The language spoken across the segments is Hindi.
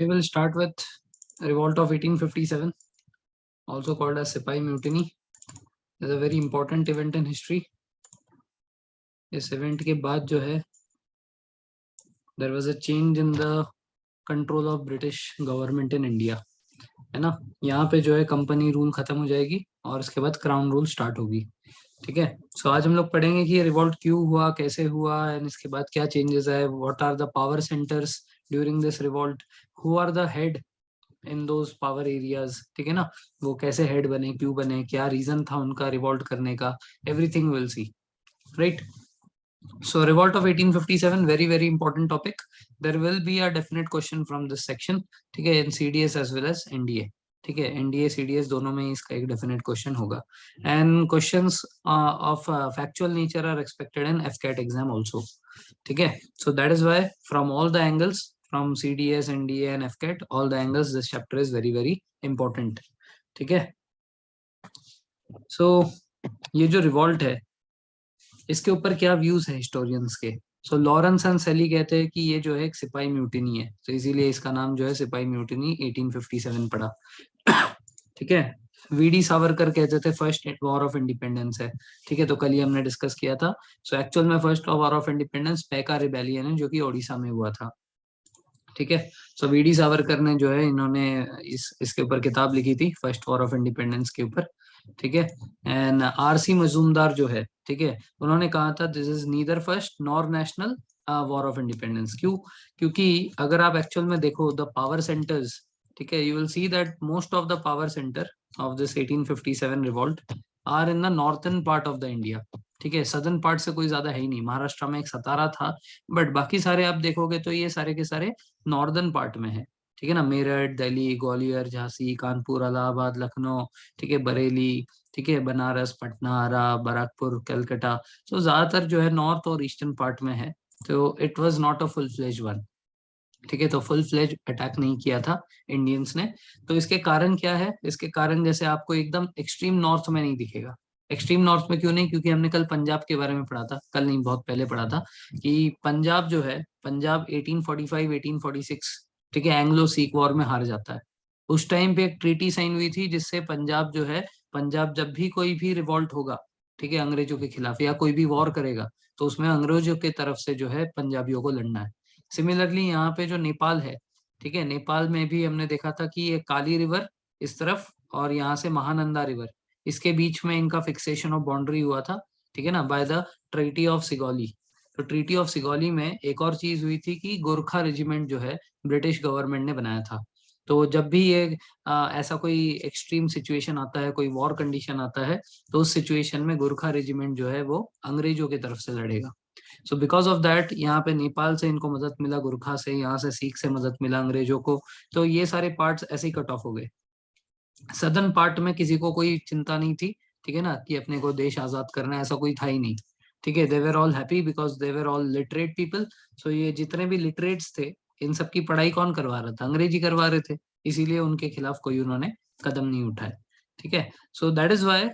We will start with revolt of 1857, also called as Sipahi Mutiny. It's a very important event in history. इस event के बाद जो है there was a change in the control of British government in India, है ना। यहाँ पे जो है कंपनी रूल खत्म हो जाएगी और इसके बाद क्राउन रूल स्टार्ट होगी। ठीक है। सो आज हम लोग पढ़ेंगे कि ये रिवॉल्ट क्यों हुआ, कैसे हुआ, एंड इसके बाद क्या चेंजेस है, what are the power centres during this revolt, who are the head in those power areas. ठीक है ना, वो कैसे हेड बने, क्यों बने, क्या रीजन था उनका रिवॉल्ट करने का, everything will see, right. So revolt of 1857, very very important topic. There will be a definite question from this section. ठीक है, in CDS as well as NDA. ठीक है, NDA CDS दोनों में इसका एक definite question होगा. And questions of factual nature are expected in FCAT exam also. ठीक है, so that is why from all the angles, from CDS, NDA and FCAT, all the angles, this chapter is very very important. ठीक है, so ये जो revolt है इसके ऊपर क्या व्यूज है हिस्टोरियंस के। सो लॉरेंस एंड सेली कहते हैं कि ये जो है एक सिपाही म्यूटिनी है, तो इसीलिए इसका नाम जो है सिपाही म्यूटिनी 1857 पड़ा। ठीक है। वीडी सावरकर कहते थे फर्स्ट वॉर ऑफ इंडिपेंडेंस है। ठीक है, तो कल ही हमने डिस्कस किया था। सो एक्चुअल में first war of independence Paika rebellion है, जो कि ओडिशा में हुआ था। ठीक है। सो वीडी सावरकर ने जो है इन्होंने इसके ऊपर किताब लिखी थी फर्स्ट वॉर ऑफ इंडिपेंडेंस के ऊपर। ठीक है। एंड आरसी मजूमदार जो है, ठीक है, उन्होंने कहा था this is neither first nor national war of independence. क्यों? क्योंकि अगर आप एक्चुअल में देखो द पावर सेंटर्स, ठीक है, you will see that most of the power centre of this 1857 revolt are in the northern part of the India. ठीक है, सदर्न पार्ट से कोई ज्यादा है ही नहीं। महाराष्ट्र में एक सतारा था, बट बाकी सारे आप देखोगे तो ये सारे के सारे नॉर्दर्न पार्ट में है। ठीक है ना, मेरठ, दिल्ली, ग्वालियर, झांसी, कानपुर, इलाहाबाद, लखनऊ, ठीक है, बरेली, ठीक है, बनारस, पटना, आरा, बराकपुर, कलकत्ता। तो ज्यादातर जो है नॉर्थ और ईस्टर्न पार्ट में है। तो it was not a full fledge one. ठीक है, तो फुल फ्लेज अटैक नहीं किया था इंडियंस ने। तो इसके कारण क्या है? इसके कारण जैसे आपको एकदम एक्सट्रीम नॉर्थ में नहीं दिखेगा। एक्सट्रीम नॉर्थ में क्यों नहीं? क्योंकि हमने कल पंजाब के बारे में पढ़ा था, कल नहीं बहुत पहले पढ़ा था, कि पंजाब जो है, पंजाब 1845 1846, ठीक है, एंग्लो सिख वॉर में हार जाता है। उस टाइम पे एक ट्रीटी साइन हुई थी जिससे पंजाब जो है, पंजाब जब भी कोई भी रिवॉल्ट होगा, ठीक है, अंग्रेजों के खिलाफ या कोई भी वॉर करेगा, तो उसमें अंग्रेजों की तरफ से जो है पंजाबियों को लड़ना है। सिमिलरली यहाँ पे जो नेपाल है, ठीक है, नेपाल में भी हमने देखा था कि ये काली रिवर इस तरफ और यहाँ से महानंदा रिवर, इसके बीच में इनका फिक्सेशन ऑफ बाउंड्री हुआ था। ठीक है ना, बाय द ट्रीटी ऑफ सिगौली। तो ट्रीटी ऑफ सिगौली में एक और चीज हुई थी कि गोरखा रेजिमेंट जो है ब्रिटिश गवर्नमेंट ने बनाया था। तो जब भी ये ऐसा कोई एक्सट्रीम सिचुएशन आता है, कोई वॉर कंडीशन आता है, तो उस सिचुएशन में गोरखा रेजिमेंट जो है वो अंग्रेजों की तरफ से लड़ेगा। सो बिकॉज ऑफ दैट यहाँ पे नेपाल से इनको मदद मिला, गुरखा से, यहाँ से सिख से मदद मिला अंग्रेजों को। तो ये सारे पार्ट्स ऐसे ही कट ऑफ हो गए। सदर्न पार्ट में किसी को कोई चिंता नहीं थी, ठीक है ना, कि अपने को देश आजाद करना है, ऐसा कोई था ही नहीं। ठीक है, they were all happy because they were all literate people. So ये जितने भी लिटरेट्स थे, इन सब की पढ़ाई कौन करवा रहा था? अंग्रेजी करवा रहे थे। इसीलिए उनके खिलाफ कोई उन्होंने कदम नहीं उठाए। ठीक है, सो दैट इज वाई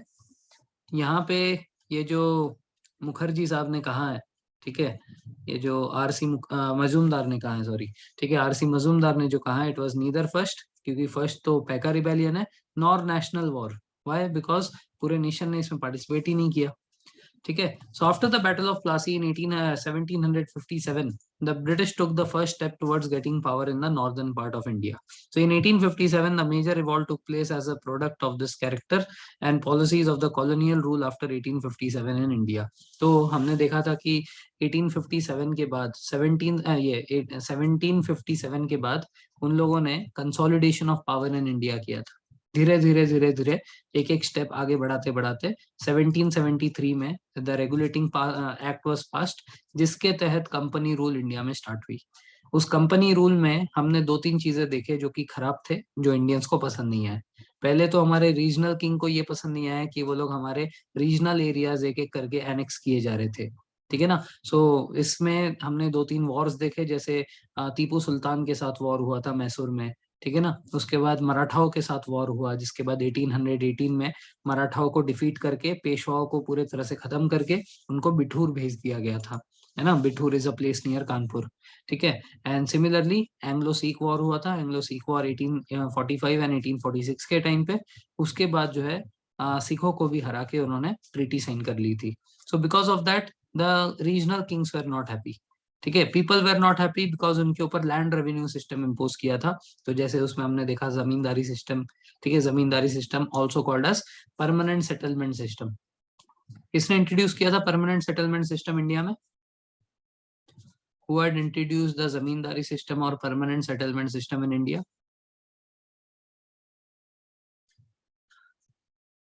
यहाँ पे ये जो मुखर्जी साहब ने कहा है, ठीक है, ये जो आरसी मजूमदार ने कहा है, सॉरी, ठीक है, आरसी मजूमदार ने जो कहा है, इट वाज नीदर फर्स्ट, क्योंकि फर्स्ट तो पैका रिबेलियन है, nor national war. Why? Because पूरे नेशन ने इसमें पार्टिसिपेट ही नहीं किया। ठीक है, so after the battle of Plassey in 1757, the British took the first step towards getting power in the northern part of India. So in 1857, the major revolt took place as a product of this character and policies of the colonial rule after 1857 in India. तो हमने देखा था कि 1857 के बाद 1757 के बाद उन लोगों ने consolidation of power in India किया था। धीरे धीरे धीरे धीरे एक एक स्टेप आगे बढ़ाते बढ़ाते 1773 में the regulating act was passed, जिसके तहत कंपनी रूल इंडिया में स्टार्ट हुई। उस कंपनी रूल में हमने दो तीन चीजें देखे जो कि खराब थे, जो इंडियंस को पसंद नहीं आए। पहले तो हमारे रीजनल किंग को ये पसंद नहीं आया कि वो लोग हमारे रीजनल एरियाज एक एक करके एनेक्स किए जा रहे थे। ठीक है ना, सो इसमें हमने दो तीन वॉर्स देखे, जैसे टीपू सुल्तान के साथ वॉर हुआ था मैसूर में। ठीक है ना, उसके बाद मराठाओं के साथ वॉर हुआ, जिसके बाद 1818 में मराठाओं को डिफीट करके पेशवाओं को पूरे तरह से खत्म करके उनको बिठूर भेज दिया गया था। है ना, Bithoor is a place near Kanpur, ठीक है। And similarly Anglo Sikh war हुआ था, एंग्लो सिख वॉर 1845 एंड 1846 के टाइम पे। उसके बाद जो है सिखों को भी हरा के उन्होंने ट्रीटी साइन कर ली थी। सो because of that the regional Kings were not happy, ठीक है। People were not happy because उनके ऊपर लैंड रेवेन्यू सिस्टम इम्पोज किया था। तो जैसे उसमें हमने देखा जमींदारी सिस्टम, ठीक है, zamindari system also called as permanent settlement system. किसने इंट्रोड्यूस किया था परमानेंट सेटलमेंट सिस्टम इंडिया में? Who had introduced the zamindari system or permanent settlement system in India?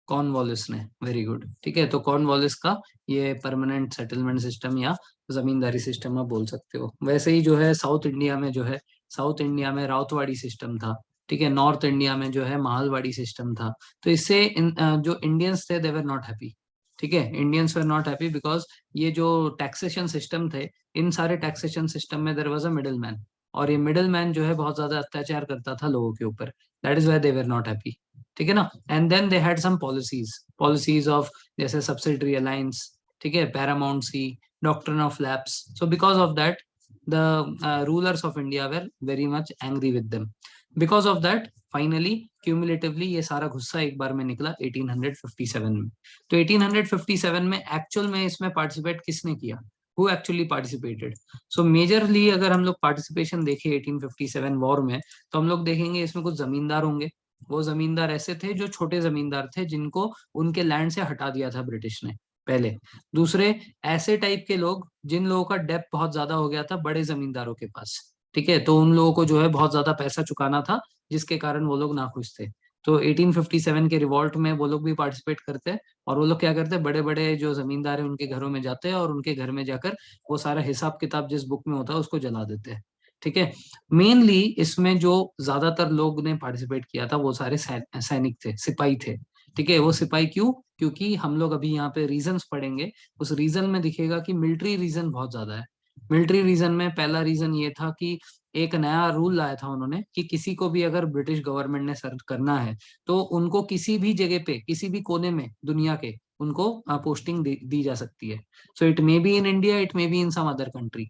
Cornwallis ने, वेरी गुड, ठीक है। तो कॉर्नवालिस का ये परमानेंट सेटलमेंट सिस्टम या जमींदारी सिस्टम आप बोल सकते हो। वैसे ही जो है साउथ इंडिया में जो है, साउथ इंडिया में राउतवाड़ी सिस्टम था, ठीक है। नॉर्थ इंडिया में जो है माहलवाड़ी सिस्टम था। तो इससे जो इंडियंस थे दे वर नॉट हैप्पी, ठीक है। Indians were not happy because ये जो टैक्सेशन सिस्टम थे, इन सारे टैक्सेशन सिस्टम में there was a middle man, और ये मिडिल मैन जो है बहुत ज्यादा अत्याचार करता था लोगों के ऊपर। That is why they were not happy, ठीक है ना। And then they had some policies of जैसे सब्सिडरी अलायंस, ठीक है, paramountcy, doctrine of lapse. So because of that the rulers of India were very much angry with them. Because of that finally cumulatively ये सारा गुस्सा एक बार में निकला 1857 में। तो 1857 में एक्चुअल में इसमें पार्टिसिपेट किसने किया? Who actually participated? So majorly अगर हम लोग पार्टिसिपेशन देखें 1857 वॉर में, तो हम लोग देखेंगे इसमें कुछ जमींदार होंगे। वो जमींदार ऐसे थे जो छोटे जमींदार थे, जिनको उनके लैंड से हटा दिया था ब्रिटिश ने पहले। दूसरे ऐसे टाइप के लोग जिन लोगों का डेप्थ बहुत ज्यादा हो गया था बड़े जमींदारों के पास, ठीक है। तो उन लोगों को जो है बहुत ज्यादा पैसा चुकाना था, जिसके कारण वो लोग नाखुश थे। तो 1857 के रिवॉल्ट में वो लोग भी पार्टिसिपेट करते हैं। और वो लोग क्या करते हैं, बड़े बड़े जो जमींदार है उनके घरों में जाते हैं और उनके घर में जाकर वो सारा हिसाब किताब जिस बुक में होता है उसको जला देते हैं, ठीक है। मेनली इसमें जो ज्यादातर लोग ने पार्टिसिपेट किया था वो सारे सैनिक थे, सिपाही थे, ठीक है। वो सिपाही क्यों? क्योंकि हम लोग अभी यहाँ पे रीजंस पढ़ेंगे, उस रीजन में दिखेगा कि मिलिट्री रीजन बहुत ज्यादा है। मिलिट्री रीजन में पहला रीजन ये था कि एक नया रूल लाया था उन्होंने कि किसी को भी अगर ब्रिटिश गवर्नमेंट ने सर्व करना है तो उनको किसी भी जगह पे, किसी भी कोने में दुनिया के, उनको पोस्टिंग दी जा सकती है। So it may be in India, it may be in some other country,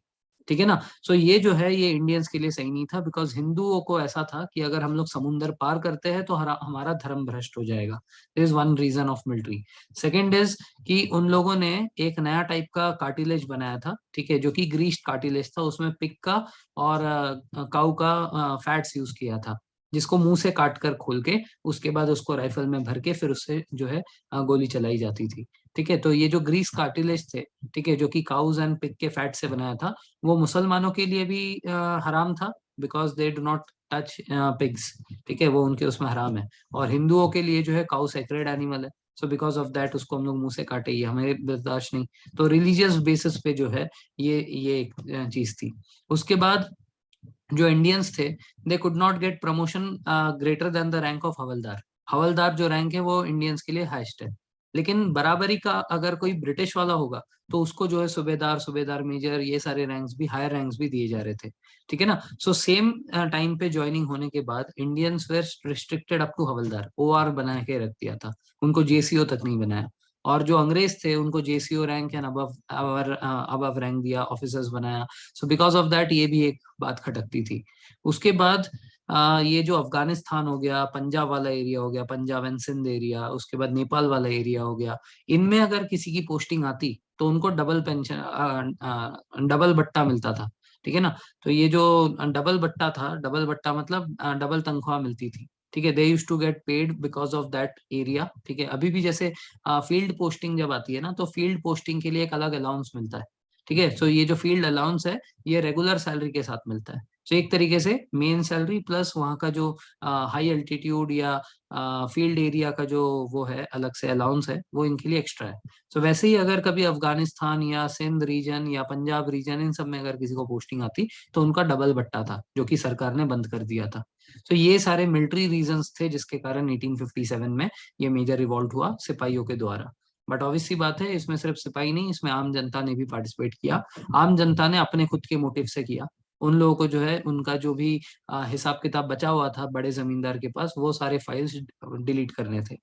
ठीक है ना। सो ये जो है ये इंडियंस के लिए सही नहीं था, बिकॉज हिंदुओं को ऐसा था कि अगर हम लोग समुंदर पार करते हैं तो हमारा धर्म भ्रष्ट हो जाएगा। This is one reason of military. Second is कि उन लोगों ने एक नया टाइप का कार्टिलेज बनाया था, ठीक है, जो कि ग्रीस्ड कार्टिलेज था। उसमें पिग का और काऊ का फैट्स यूज किया था, जिसको मुंह से काट कर खोल के उसके बाद उसको राइफल में भर के फिर उससे जो है गोली चलाई जाती थी, ठीक है। तो ये जो ग्रीस कार्टिलेज थे, ठीक है, जो कि काउज एंड पिग के फैट से बनाया था, वो मुसलमानों के लिए भी हराम था, because they do not touch pigs, ठीक है, वो उनके उसमें हराम है। और हिंदुओं के लिए जो है काउ सेक्रेड एनिमल है। सो बिकॉज ऑफ दैट उसको हम लोग मुंह से काटे, ये हमें बर्दाश्त नहीं। तो रिलीजियस बेसिस पे जो है ये एक चीज थी। उसके बाद जो इंडियंस थे, they could not get promotion greater than the rank of havildar. Havildar जो रैंक है वो इंडियंस के लिए हाईएस्ट है। लेकिन बराबरी का अगर कोई ब्रिटिश वाला होगा तो उसको जो है सूबेदार, सूबेदार मेजर, ये सारे रैंक्स भी, हायर रैंक्स भी दिए जा रहे थे, ठीक है ना। सो सेम टाइम पे ज्वाइनिंग होने के बाद Indians were restricted up to havildar, OR बना के रख दिया था, उनको जेसीओ तक नहीं बनाया। और जो अंग्रेज थे उनको JCO rank and above above rank दिया, ऑफिसर्स बनाया। सो बिकॉज ऑफ दैट ये भी एक बात खटकती थी। उसके बाद ये जो अफगानिस्तान हो गया, पंजाब वाला एरिया हो गया, पंजाब एंड सिंध एरिया, उसके बाद नेपाल वाला एरिया हो गया, इनमें अगर किसी की पोस्टिंग आती तो उनको डबल पेंशन, डबल बट्टा मिलता था, ठीक है ना। तो ये जो डबल बट्टा था, डबल बट्टा मतलब डबल तनख्वाह मिलती थी, ठीक है। They use to get paid because of that area, ठीक है। अभी भी जैसे फील्ड पोस्टिंग जब आती है ना, तो फील्ड पोस्टिंग के लिए एक अलग अलाउंस मिलता है, ठीक है। सो ये जो फील्ड अलाउंस है ये रेगुलर सैलरी के साथ मिलता है। सो एक तरीके से मेन सैलरी प्लस वहाँ का जो हाई अल्टीट्यूड या फील्ड एरिया का जो वो है अलग से अलाउंस है, वो इनके लिए एक्स्ट्रा है। सो वैसे ही अगर कभी अफगानिस्तान या सिंध रीजन या पंजाब रीजन, इन सब में अगर किसी को पोस्टिंग आती तो उनका डबल बट्टा था, जो कि सरकार ने बंद कर दिया था। तो ये सारे मिलिट्री रीजंस थे जिसके कारण 1857 में ये मेजर रिवॉल्ट हुआ सिपाहियों के द्वारा। बट ऑब्वियस सी बात है, इसमें सिर्फ सिपाही नहीं, इसमें आम जनता ने भी पार्टिसिपेट किया। आम जनता ने अपने खुद के मोटिव से किया। उन लोगों को जो है उनका जो भी हिसाब किताब बचा हुआ था बड़े जमींदार के पास, वो सारे फाइल्स डिलीट करने थे।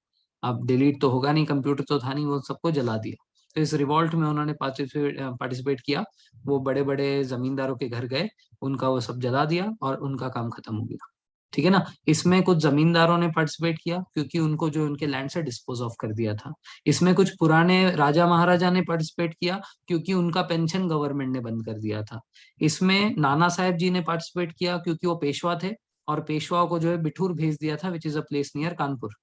अब डिलीट तो होगा नहीं, कंप्यूटर तो था नहीं, वो सबको जला दिया। तो इस रिवॉल्ट में उन्होंने पार्टिसिपेट किया। वो बड़े बड़े जमींदारों के घर गए, उनका वो सब जला दिया और उनका काम खत्म हो गया। ठीक है ना। इसमें कुछ जमींदारों ने पार्टिसिपेट किया क्योंकि उनको जो उनके लैंड से डिस्पोज ऑफ कर दिया था। इसमें कुछ पुराने राजा महाराजा ने पार्टिसिपेट किया क्योंकि उनका पेंशन गवर्नमेंट ने बंद कर दिया था। इसमें नाना साहेब जी ने पार्टिसिपेट किया क्योंकि वो पेशवा थे और पेशवा को जो है बिठूर भेज दिया था, which is a place near Kanpur.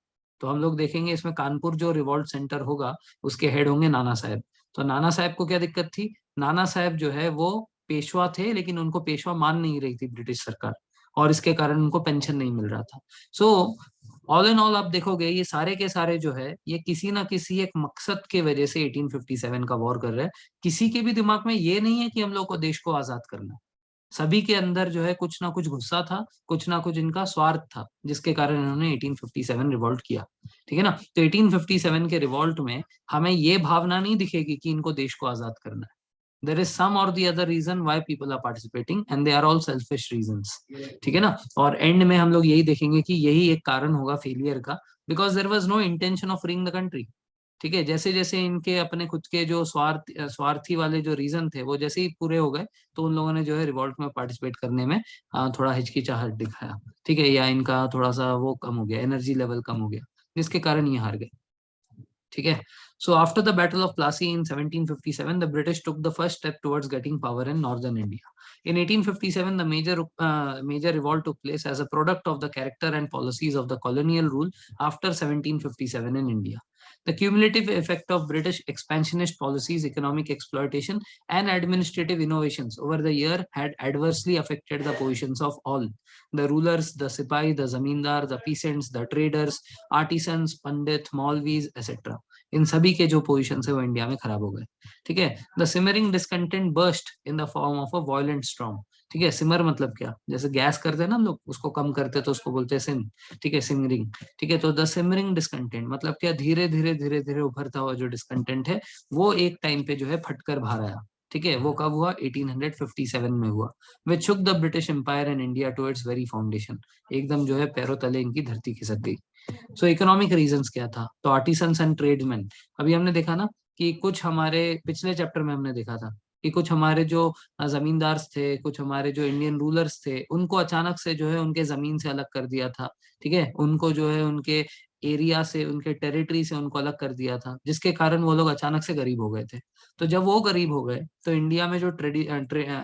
तो हम लोग देखेंगे इसमें कानपुर जो रिवॉल्ट सेंटर होगा उसके हेड होंगे नाना साहेब। तो नाना साहेब को क्या दिक्कत थी? नाना साहेब जो है वो पेशवा थे, लेकिन उनको पेशवा मान नहीं रही थी ब्रिटिश सरकार, और इसके कारण उनको पेंशन नहीं मिल रहा था। सो ऑल इन ऑल आप देखोगे ये सारे के सारे जो है ये किसी ना किसी एक मकसद के वजह से 1857 का वॉर कर रहे हैं। किसी के भी दिमाग में ये नहीं है कि हम लोग को देश को आजाद करना है। सभी के अंदर जो है कुछ ना कुछ गुस्सा था, कुछ ना कुछ इनका स्वार्थ था, जिसके कारण इन्होंने 1857 रिवॉल्ट किया। ठीक है ना। तो 1857 के रिवॉल्ट में हमें ये भावना नहीं दिखेगी कि इनको देश को आजाद करना है। देर इज सम और the other reason why people are participating and they are all selfish reasons. ठीक है ना। और एंड में हम लोग यही देखेंगे कि यही एक कारण होगा फेलियर का, because there was no intention of freeing the country. ठीक है। जैसे जैसे इनके अपने खुद के जो स्वार्थी वाले जो रीजन थे वो जैसे ही पूरे हो गए, तो उन लोगों ने जो है रिवॉल्ट में पार्टिसिपेट करने में थोड़ा हिचकिचाहट दिखाया। ठीक है। या इनका थोड़ा सा वो कम हो गया, एनर्जी लेवल कम हो गया, जिसके कारण ये हार गए। ठीक है। So after the Battle of Plassey in 1757, the British took the first step towards getting power in northern India. In 1857, the major revolt took place as a product of the character and policies of the colonial rule after 1757 in India. The cumulative effect of British expansionist policies, economic exploitation, and administrative innovations over the year had adversely affected the positions of all the rulers, the sipai, the zamindar, the peasants, the traders, artisans, pandit, maulvis, etc. इन सभी के जो पोजीशन है वो इंडिया में खराब हो गए। ठीक है। The simmering discontent burst in the form of a violent storm. ठीक है। सिमर मतलब क्या? जैसे गैस करते हैं ना हम लोग, उसको कम करते हैं तो उसको बोलते हैं सिम। ठीक है, सिमरिंग। ठीक है। तो द सिमरिंग डिस्कंटेंट मतलब क्या? धीरे धीरे धीरे धीरे उभरता हुआ जो डिस्कंटेंट है वो एक टाइम पे जो है फटकर बाहर आया। ठीक है। वो कब हुआ? 1857 में हुआ। Which shook the British empire in India to its very foundation. एकदम जो है पैरों तले इनकी धरती खिसक गई। सो इकोनॉमिक रीजंस क्या था? तो आर्टिसंस एंड ट्रेड्समैन। अभी हमने देखा ना कि कुछ हमारे पिछले चैप्टर में हमने देखा था कि कुछ हमारे जो जमींदार थे, कुछ हमारे जो इंडियन रूलर्स थे, उनको अचानक से जो है उनके जमीन से अलग कर दिया था। ठीक है। उनको जो है उनके एरिया से, उनके टेरिटरी से उनको अलग कर दिया था, जिसके कारण वो लोग अचानक से गरीब हो गए थे। तो जब वो गरीब हो गए तो इंडिया में जो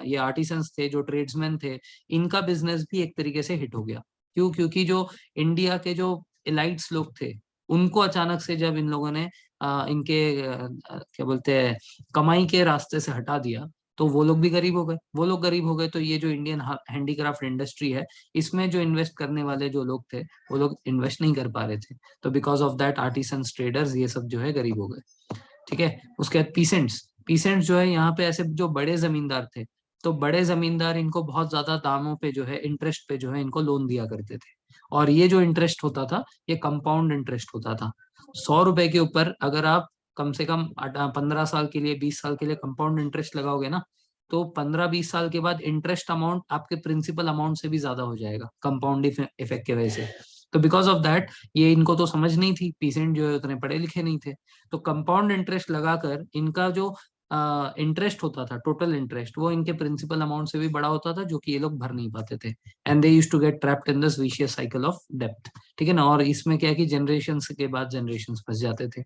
ये आर्टिसंस थे, जो ट्रेड्समैन थे, इनका बिजनेस भी एक तरीके से हिट हो गया। क्यों? क्योंकि जो इंडिया के जो एलाइट्स लोग थे, उनको अचानक से जब इन लोगों ने इनके क्या बोलते हैं, कमाई के रास्ते से हटा दिया, तो वो लोग भी गरीब हो गए। वो लोग गरीब हो गए तो ये जो इंडियन हैंडीक्राफ्ट इंडस्ट्री है, इसमें जो इन्वेस्ट करने वाले जो लोग थे वो लोग इन्वेस्ट नहीं कर पा रहे थे। तो because of that artisans, traders, ये सब जो है गरीब हो गए। ठीक है। उसके बाद पीसेंट्स। पीसेंट्स जो है यहाँ पे ऐसे जो बड़े जमींदार थे, तो बड़े जमींदार इनको बहुत ज्यादा दामों पे जो है, इंटरेस्ट पे जो है इनको लोन दिया करते थे। और ये जो इंटरेस्ट होता था ये कंपाउंड इंटरेस्ट होता था। 100 रुपए के ऊपर अगर आप कम से कम 15 साल के लिए, 20 साल के लिए कंपाउंड इंटरेस्ट लगाओगे ना, तो 15-20 साल के बाद इंटरेस्ट अमाउंट आपके प्रिंसिपल अमाउंट से भी ज्यादा हो जाएगा, कंपाउंड इफेक्ट की वजह से। तो बिकॉज ऑफ दैट ये इनको तो समझ नहीं थी, पीसेंट जो है उतने पढ़े लिखे नहीं थे, तो कंपाउंड इंटरेस्ट लगाकर इनका जो इंटरेस्ट होता था, टोटल इंटरेस्ट, वो इनके प्रिंसिपल अमाउंट से भी बड़ा होता था, जो कि ये लोग भर नहीं पाते थे। And they used to get trapped in this vicious cycle of डेब्ट। ठीक है ना। और इसमें क्या है कि जनरेशन के बाद जनरेशन फंस जाते थे।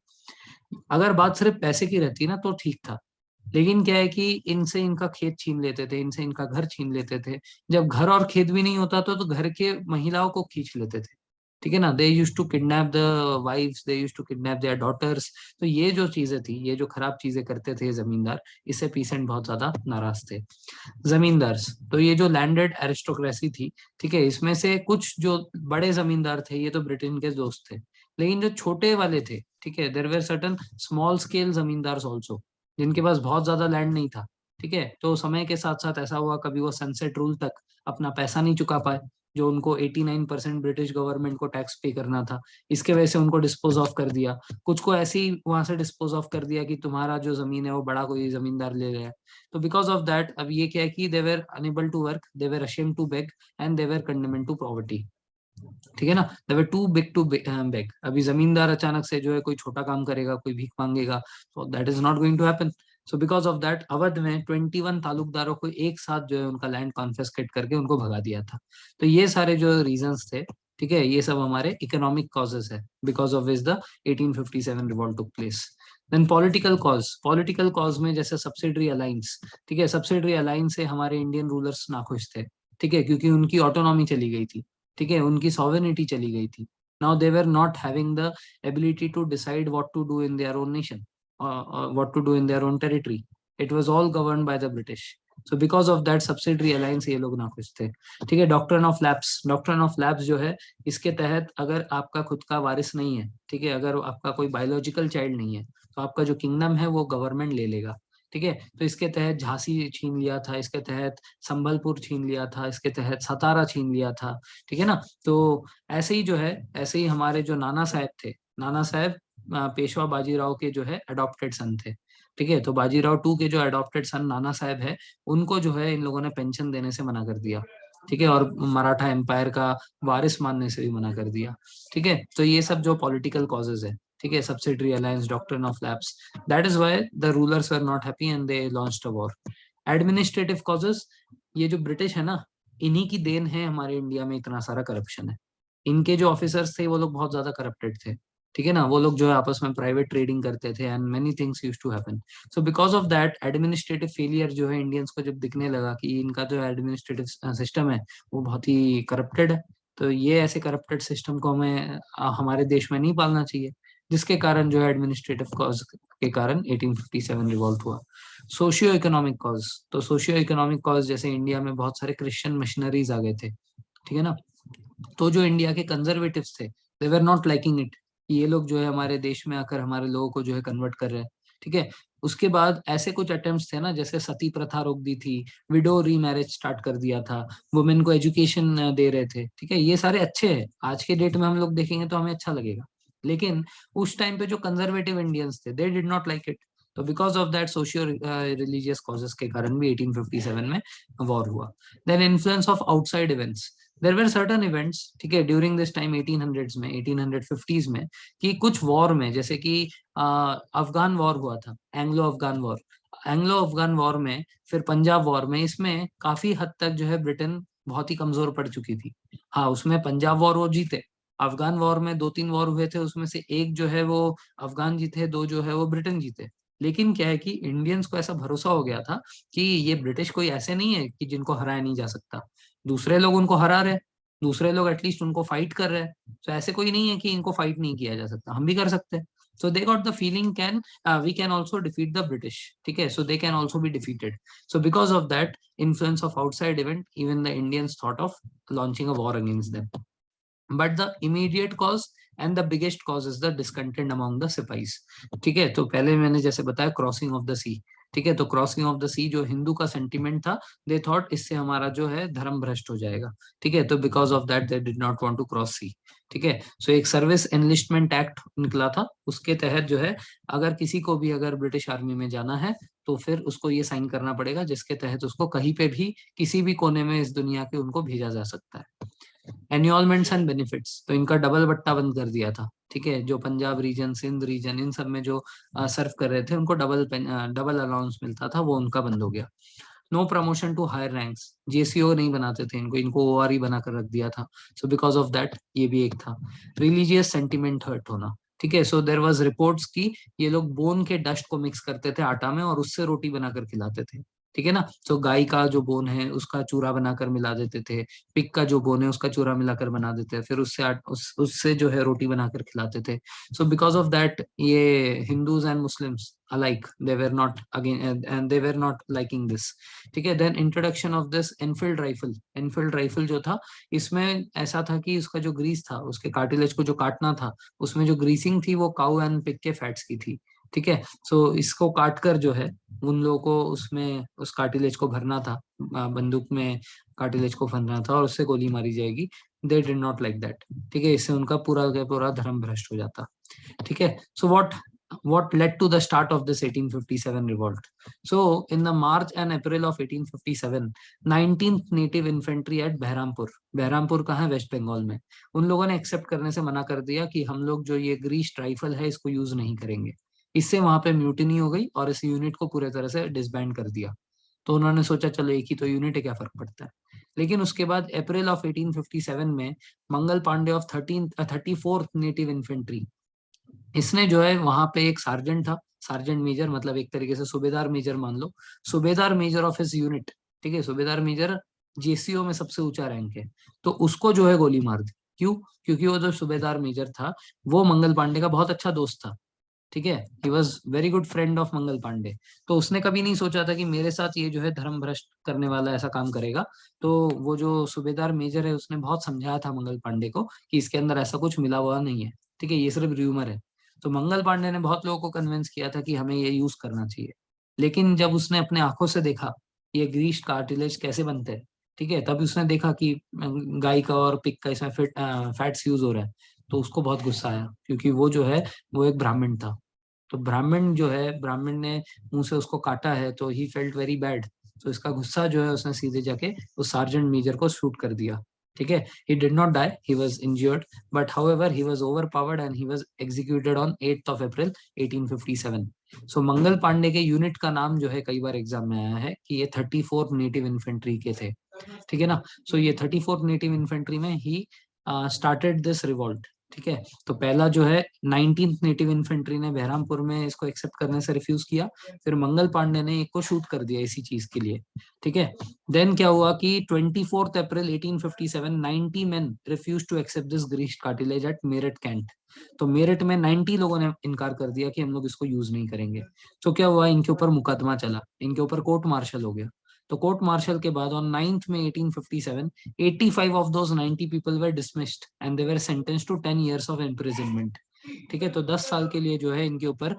अगर बात सिर्फ पैसे की रहती ना तो ठीक था, लेकिन क्या है कि इनसे इनका खेत छीन लेते थे, इनसे इनका घर छीन लेते थे। जब घर और खेत भी नहीं होता तो घर के महिलाओं को खींच लेते थे। ठीक है ना। They use to kidnap the wifes, they use to kidnap their daughters. तो ये जो चीजें थी, ये जो खराब चीजें करते थे जमींदार, इससे पीसेंट बहुत ज्यादा नाराज थे। जमींदार्स, तो ये जो लैंडेड एरिस्टोक्रेसी थी, ठीक है, इसमें से कुछ जो बड़े जमींदार थे ये तो ब्रिटेन के दोस्त थे, लेकिन जो छोटे वाले थे, ठीक है, there were certain small scale zamindars also, जिनके पास बहुत ज्यादा लैंड नहीं था। ठीक है। तो समय के साथ साथ ऐसा हुआ, कभी वो सनसेट रूल तक अपना पैसा नहीं चुका पाए, जो उनको 89% ब्रिटिश गवर्नमेंट को टैक्स पे करना था। इसके वजह से उनको डिस्पोज ऑफ कर दिया। कुछ को ऐसे ही वहां से डिस्पोज ऑफ कर दिया कि तुम्हारा जो जमीन है वो बड़ा कोई जमींदार ले गया। तो बिकॉज ऑफ दैट अब ये क्या है कि they were unable to work, they were ashamed to beg, and they were condemned to poverty. ठीक है ना, they were too big to beg. अभी जमींदार अचानक से जो है कोई छोटा काम करेगा, कोई भीख मांगेगा, so that is not going to happen. So because of that Awadh में 21 तालुकदारों को एक साथ जो है उनका लैंड कॉन्फिस्केट करके उनको भगा दिया था। तो ये सारे जो रीजंस थे, ठीक है, ये सब हमारे इकोनॉमिक कॉजेस है, because of which the 1857 revolt took place. Then political cause में जैसे सब्सिडरी अलायंस, ठीक है, सब्सिडरी अलायंस से हमारे इंडियन रूलर्स नाखुश थे, ठीक है, क्योंकि उनकी ऑटोनॉमी चली गई थी, ठीक है, उनकी सॉवरेनिटी चली गई थी। Now they were not having the ability to decide what to do in their own nation, what to do in their own territory. It was all govern by the British. So because of that subsidiary alliance ये लोग नाखुश थे। ठीक है, डॉक्ट्रिन ऑफ लैप्स जो है, इसके तहत अगर आपका खुद का वारिस नहीं है, ठीक है, अगर आपका कोई बायोलॉजिकल चाइल्ड नहीं है, तो आपका जो किंगडम है वो गवर्नमेंट ले लेगा। ठीक है, तो इसके तहत झांसी छीन लिया था, इसके तहत संबलपुर छीन लिया था, इसके तहत सतारा छीन लिया था। ठीक है ना, तो ऐसे ही जो है, ऐसे ही हमारे जो नाना साहब थे, नाना साहब पेशवा बाजीराव के जो है अडॉप्टेड सन थे। ठीक है, तो बाजीराव टू के जो अडॉप्टेड सन नाना साहब है, उनको जो है इन लोगों ने पेंशन देने से मना कर दिया। ठीक है, और मराठा एम्पायर का वारिस मानने से भी मना कर दिया। ठीक है, तो ये सब जो पॉलिटिकल कॉजेज है, ठीक है, subsidiary alliance, doctrine of lapse, that is why the rulers were not happy and they launched a war. Administrative causes, ये जो ब्रिटिश है ना, इन्हीं की देन है हमारे इंडिया में इतना सारा करप्शन है। इनके जो ऑफिसर्स थे वो लोग बहुत ज्यादा करप्टेड थे। ठीक है ना, वो लोग जो है आपस में प्राइवेट ट्रेडिंग करते थे and many things used to happen. So because of that administrative failure जो है इंडियंस को जब दिखने लगा कि इनका जो एडमिनिस्ट्रेटिव सिस्टम है वो बहुत ही करप्टेड है, तो ये ऐसे करप्टेड सिस्टम को हमें हमारे देश में नहीं पालना चाहिए, जिसके कारण जो है एडमिनिस्ट्रेटिव कॉज के कारण 1857 रिवॉल्ट हुआ। सोशियो इकोनॉमिक कॉज, तो सोशियो इकोनॉमिक कॉज जैसे इंडिया में बहुत सारे क्रिश्चियन मिशनरीज आ गए थे। ठीक है ना, तो जो इंडिया के कंजर्वेटिव्स थे, दे वर नॉट लाइकिंग इट, ये लोग जो है हमारे देश में आकर हमारे लोगों को जो है कन्वर्ट कर रहे हैं। ठीक है, उसके बाद ऐसे कुछ अटेम्प्ट्स थे ना, जैसे सती प्रथा रोक दी थी, विडो रीमैरिज स्टार्ट कर दिया था, वुमेन को एजुकेशन दे रहे थे। ठीक है, ये सारे अच्छे हैं, आज के डेट में हम लोग देखेंगे तो हमें अच्छा लगेगा, लेकिन उस टाइम पे जो कंजर्वेटिव इंडियंस थे they did not like it. तो because of that socio religious causes के कारण भी 1857 में वॉर हुआ। Then influence of outside events, there were certain events, ठीक है, ड्यूरिंग दिस टाइम 1800s में, 1850s में, कि कुछ वॉर में, जैसे कि अफगान वॉर हुआ था, Anglo Afghan war. Anglo Afghan war में, फिर पंजाब वॉर में, इसमें काफी हद तक जो है ब्रिटेन बहुत ही कमजोर पड़ चुकी थी। हाँ, उसमें पंजाब वॉर वो जीते, अफगान वॉर में दो तीन वॉर हुए थे, उसमें से एक जो है वो अफगान जीते, दो जो है वो ब्रिटेन जीते। लेकिन क्या है कि इंडियंस को ऐसा भरोसा हो गया था कि ये ब्रिटिश कोई ऐसे नहीं है कि जिनको हराया नहीं जा सकता, दूसरे लोग उनको हरा रहे, दूसरे लोग एटलीस्ट उनको फाइट कर रहे हैं, तो ऐसे कोई नहीं है कि इनको फाइट नहीं किया जा सकता, हम भी कर सकते हैं। So they got the feeling can we can also defeat the British. ठीक है, so they can also be defeated. So because of that influence of outside event, even the Indians thought of launching a war against them. But the immediate cause and the biggest cause is the discontent among the sipahis. ठीक है, तो पहले मैंने जैसे बताया क्रॉसिंग ऑफ द सी। ठीक है, तो क्रॉसिंग ऑफ द सी जो हिंदू का सेंटीमेंट था, दे थॉट इससे हमारा जो है धर्म भ्रष्ट हो जाएगा। ठीक है, तो because of that they did not want to cross sea. ठीक है, सो एक सर्विस एनलिस्टमेंट एक्ट निकला था, उसके तहत जो है अगर किसी को भी अगर ब्रिटिश आर्मी में जाना है, तो फिर उसको ये साइन करना पड़ेगा, जिसके तहत उसको कहीं पे भी किसी भी कोने में इस दुनिया के उनको भेजा जा सकता है। एन्योलमेंट्स एंड बेनिफिट्स, तो इनका डबल बट्टा बंद कर दिया था। ठीक है, जो पंजाब रीजन, सिंध रीजन, इन सब में जो सर्व कर रहे थे उनको डबल अलाउंस मिलता था, वो उनका बंद हो गया। No promotion to higher ranks, JCO नहीं बनाते थे इनको, इनको ओआर ही बनाकर रख दिया था। सो बिकॉज ऑफ दैट ये भी एक था। रिलीजियस सेंटिमेंट हर्ट होना। ठीक है, सो देर वॉज रिपोर्ट्स की ये लोग बोन के डस्ट को मिक्स करते थे आटा में और उससे रोटी बनाकर खिलाते थे। ठीक है ना, तो गाय का जो बोन है उसका चूरा बनाकर मिला देते थे, पिग का जो बोन है उसका चूरा मिलाकर बना देते हैं, फिर उससे जो है रोटी बनाकर खिलाते थे। सो बिकॉज ऑफ दैट ये Hindus and Muslims alike they were not again and they were not liking this. ठीक है, then introduction of this Enfield rifle जो था, इसमें ऐसा था कि उसका जो ग्रीस था, उसके कार्टिलेज को जो काटना था, उसमें जो ग्रीसिंग थी वो काउ एंड पिग के फैट्स की थी। ठीक है, सो इसको काट कर जो है उन लोगों को उसमें उस कार्टिलेज को भरना था, बंदूक में कार्टिलेज को भरना था और उससे गोली मारी जाएगी। दे डिड नॉट लाइक दैट। ठीक है, इससे उनका पूरा का पूरा धर्म भ्रष्ट हो जाता। ठीक है, so what what led to the start of this 1857 revolt. So in the March and April of 1857, 19th Native Infantry at Baharampur, Baharampur कहाँ है, वेस्ट बंगाल में, उन लोगों ने एक्सेप्ट करने से मना कर दिया कि हम लोग जो ये ग्रीस्ट राइफल है इसको यूज नहीं करेंगे। इससे वहां पे म्यूटिनी हो गई और इस यूनिट को पूरे तरह से डिसबैंड कर दिया। तो उन्होंने सोचा चलो एक ही तो यूनिट है, क्या फर्क पड़ता है। लेकिन उसके बाद अप्रैल ऑफ 1857 में Mangal Pandey of 34th native infantry, इसने जो है वहां पे एक सार्जेंट था, सार्जेंट मेजर मतलब एक तरीके से सूबेदार मेजर मान लो, सूबेदार मेजर ऑफ हिज यूनिट, ठीक है, सूबेदार मेजर जेसीओ में सबसे ऊंचा रैंक है, तो उसको जो है गोली मार दी। क्यों? क्योंकि वो जो सूबेदार मेजर था वो मंगल पांडे का बहुत अच्छा दोस्त था, ठीक है, he was very good friend of Mangal Pandey. तो उसने कभी नहीं सोचा था कि मेरे साथ ये जो है धर्म भ्रष्ट करने वाला ऐसा काम करेगा। तो वो जो सूबेदार मेजर है उसने बहुत समझाया था मंगल पांडे को कि इसके अंदर ऐसा कुछ मिला हुआ नहीं है, ठीक है, ये सिर्फ र्यूमर है। तो मंगल पांडे ने बहुत लोगों को कन्विंस किया था कि हमें ये यूज करना चाहिए। लेकिन जब उसने अपने आंखों से देखा ये ग्रीस कार्टिलेज कैसे बनते हैं, ठीक है, तब उसने देखा कि गाय का और पिग का इसमें फैट्स यूज हो रहा है। तो उसको बहुत गुस्सा आया, क्योंकि वो जो है वो एक ब्राह्मण था। तो ब्राह्मण जो है, ब्राह्मण ने मुंह से उसको काटा है, तो ही फेल्ट वेरी बैड। तो इसका गुस्सा जो है उसने सीधे जाके उस सार्जेंट मेजर को शूट कर दिया, ठीक है। He did not die, he was injured, but however he was overpowered and he was executed on 8th of April 1857। So Mangal Pandey के यूनिट का नाम जो है कई बार एग्जाम में आया है कि ये 34 नेटिव इन्फेंट्री के थे, ठीक है ना। सो ये 34 नेटिव इन्फेंट्री में ही स्टार्टेड दिस रिवॉल्ट, ठीक है। तो पहला जो है 19th नेटिव इन्फेंट्री ने बहरामपुर में इसको एक्सेप्ट करने से रिफ्यूज किया, फिर मंगल पांडे ने एक को शूट कर दिया इसी चीज के लिए, ठीक है। देन क्या हुआ कि 24th April 1857 90 men refused to accept this greased cartilage at Meerut cantt. तो मेरठ में 90 लोगों ने इनकार कर दिया कि हम लोग इसको यूज नहीं करेंगे। तो क्या हुआ, इनके ऊपर मुकदमा चला, इनके ऊपर कोर्ट मार्शल हो गया। तो कोर्ट मार्शल के बाद ऑन 9th में 1857 85 of those 90 people were dismissed and they were sentenced to 10 years of imprisonment, ठीक है। तो 10 साल के लिए जो है इनके ऊपर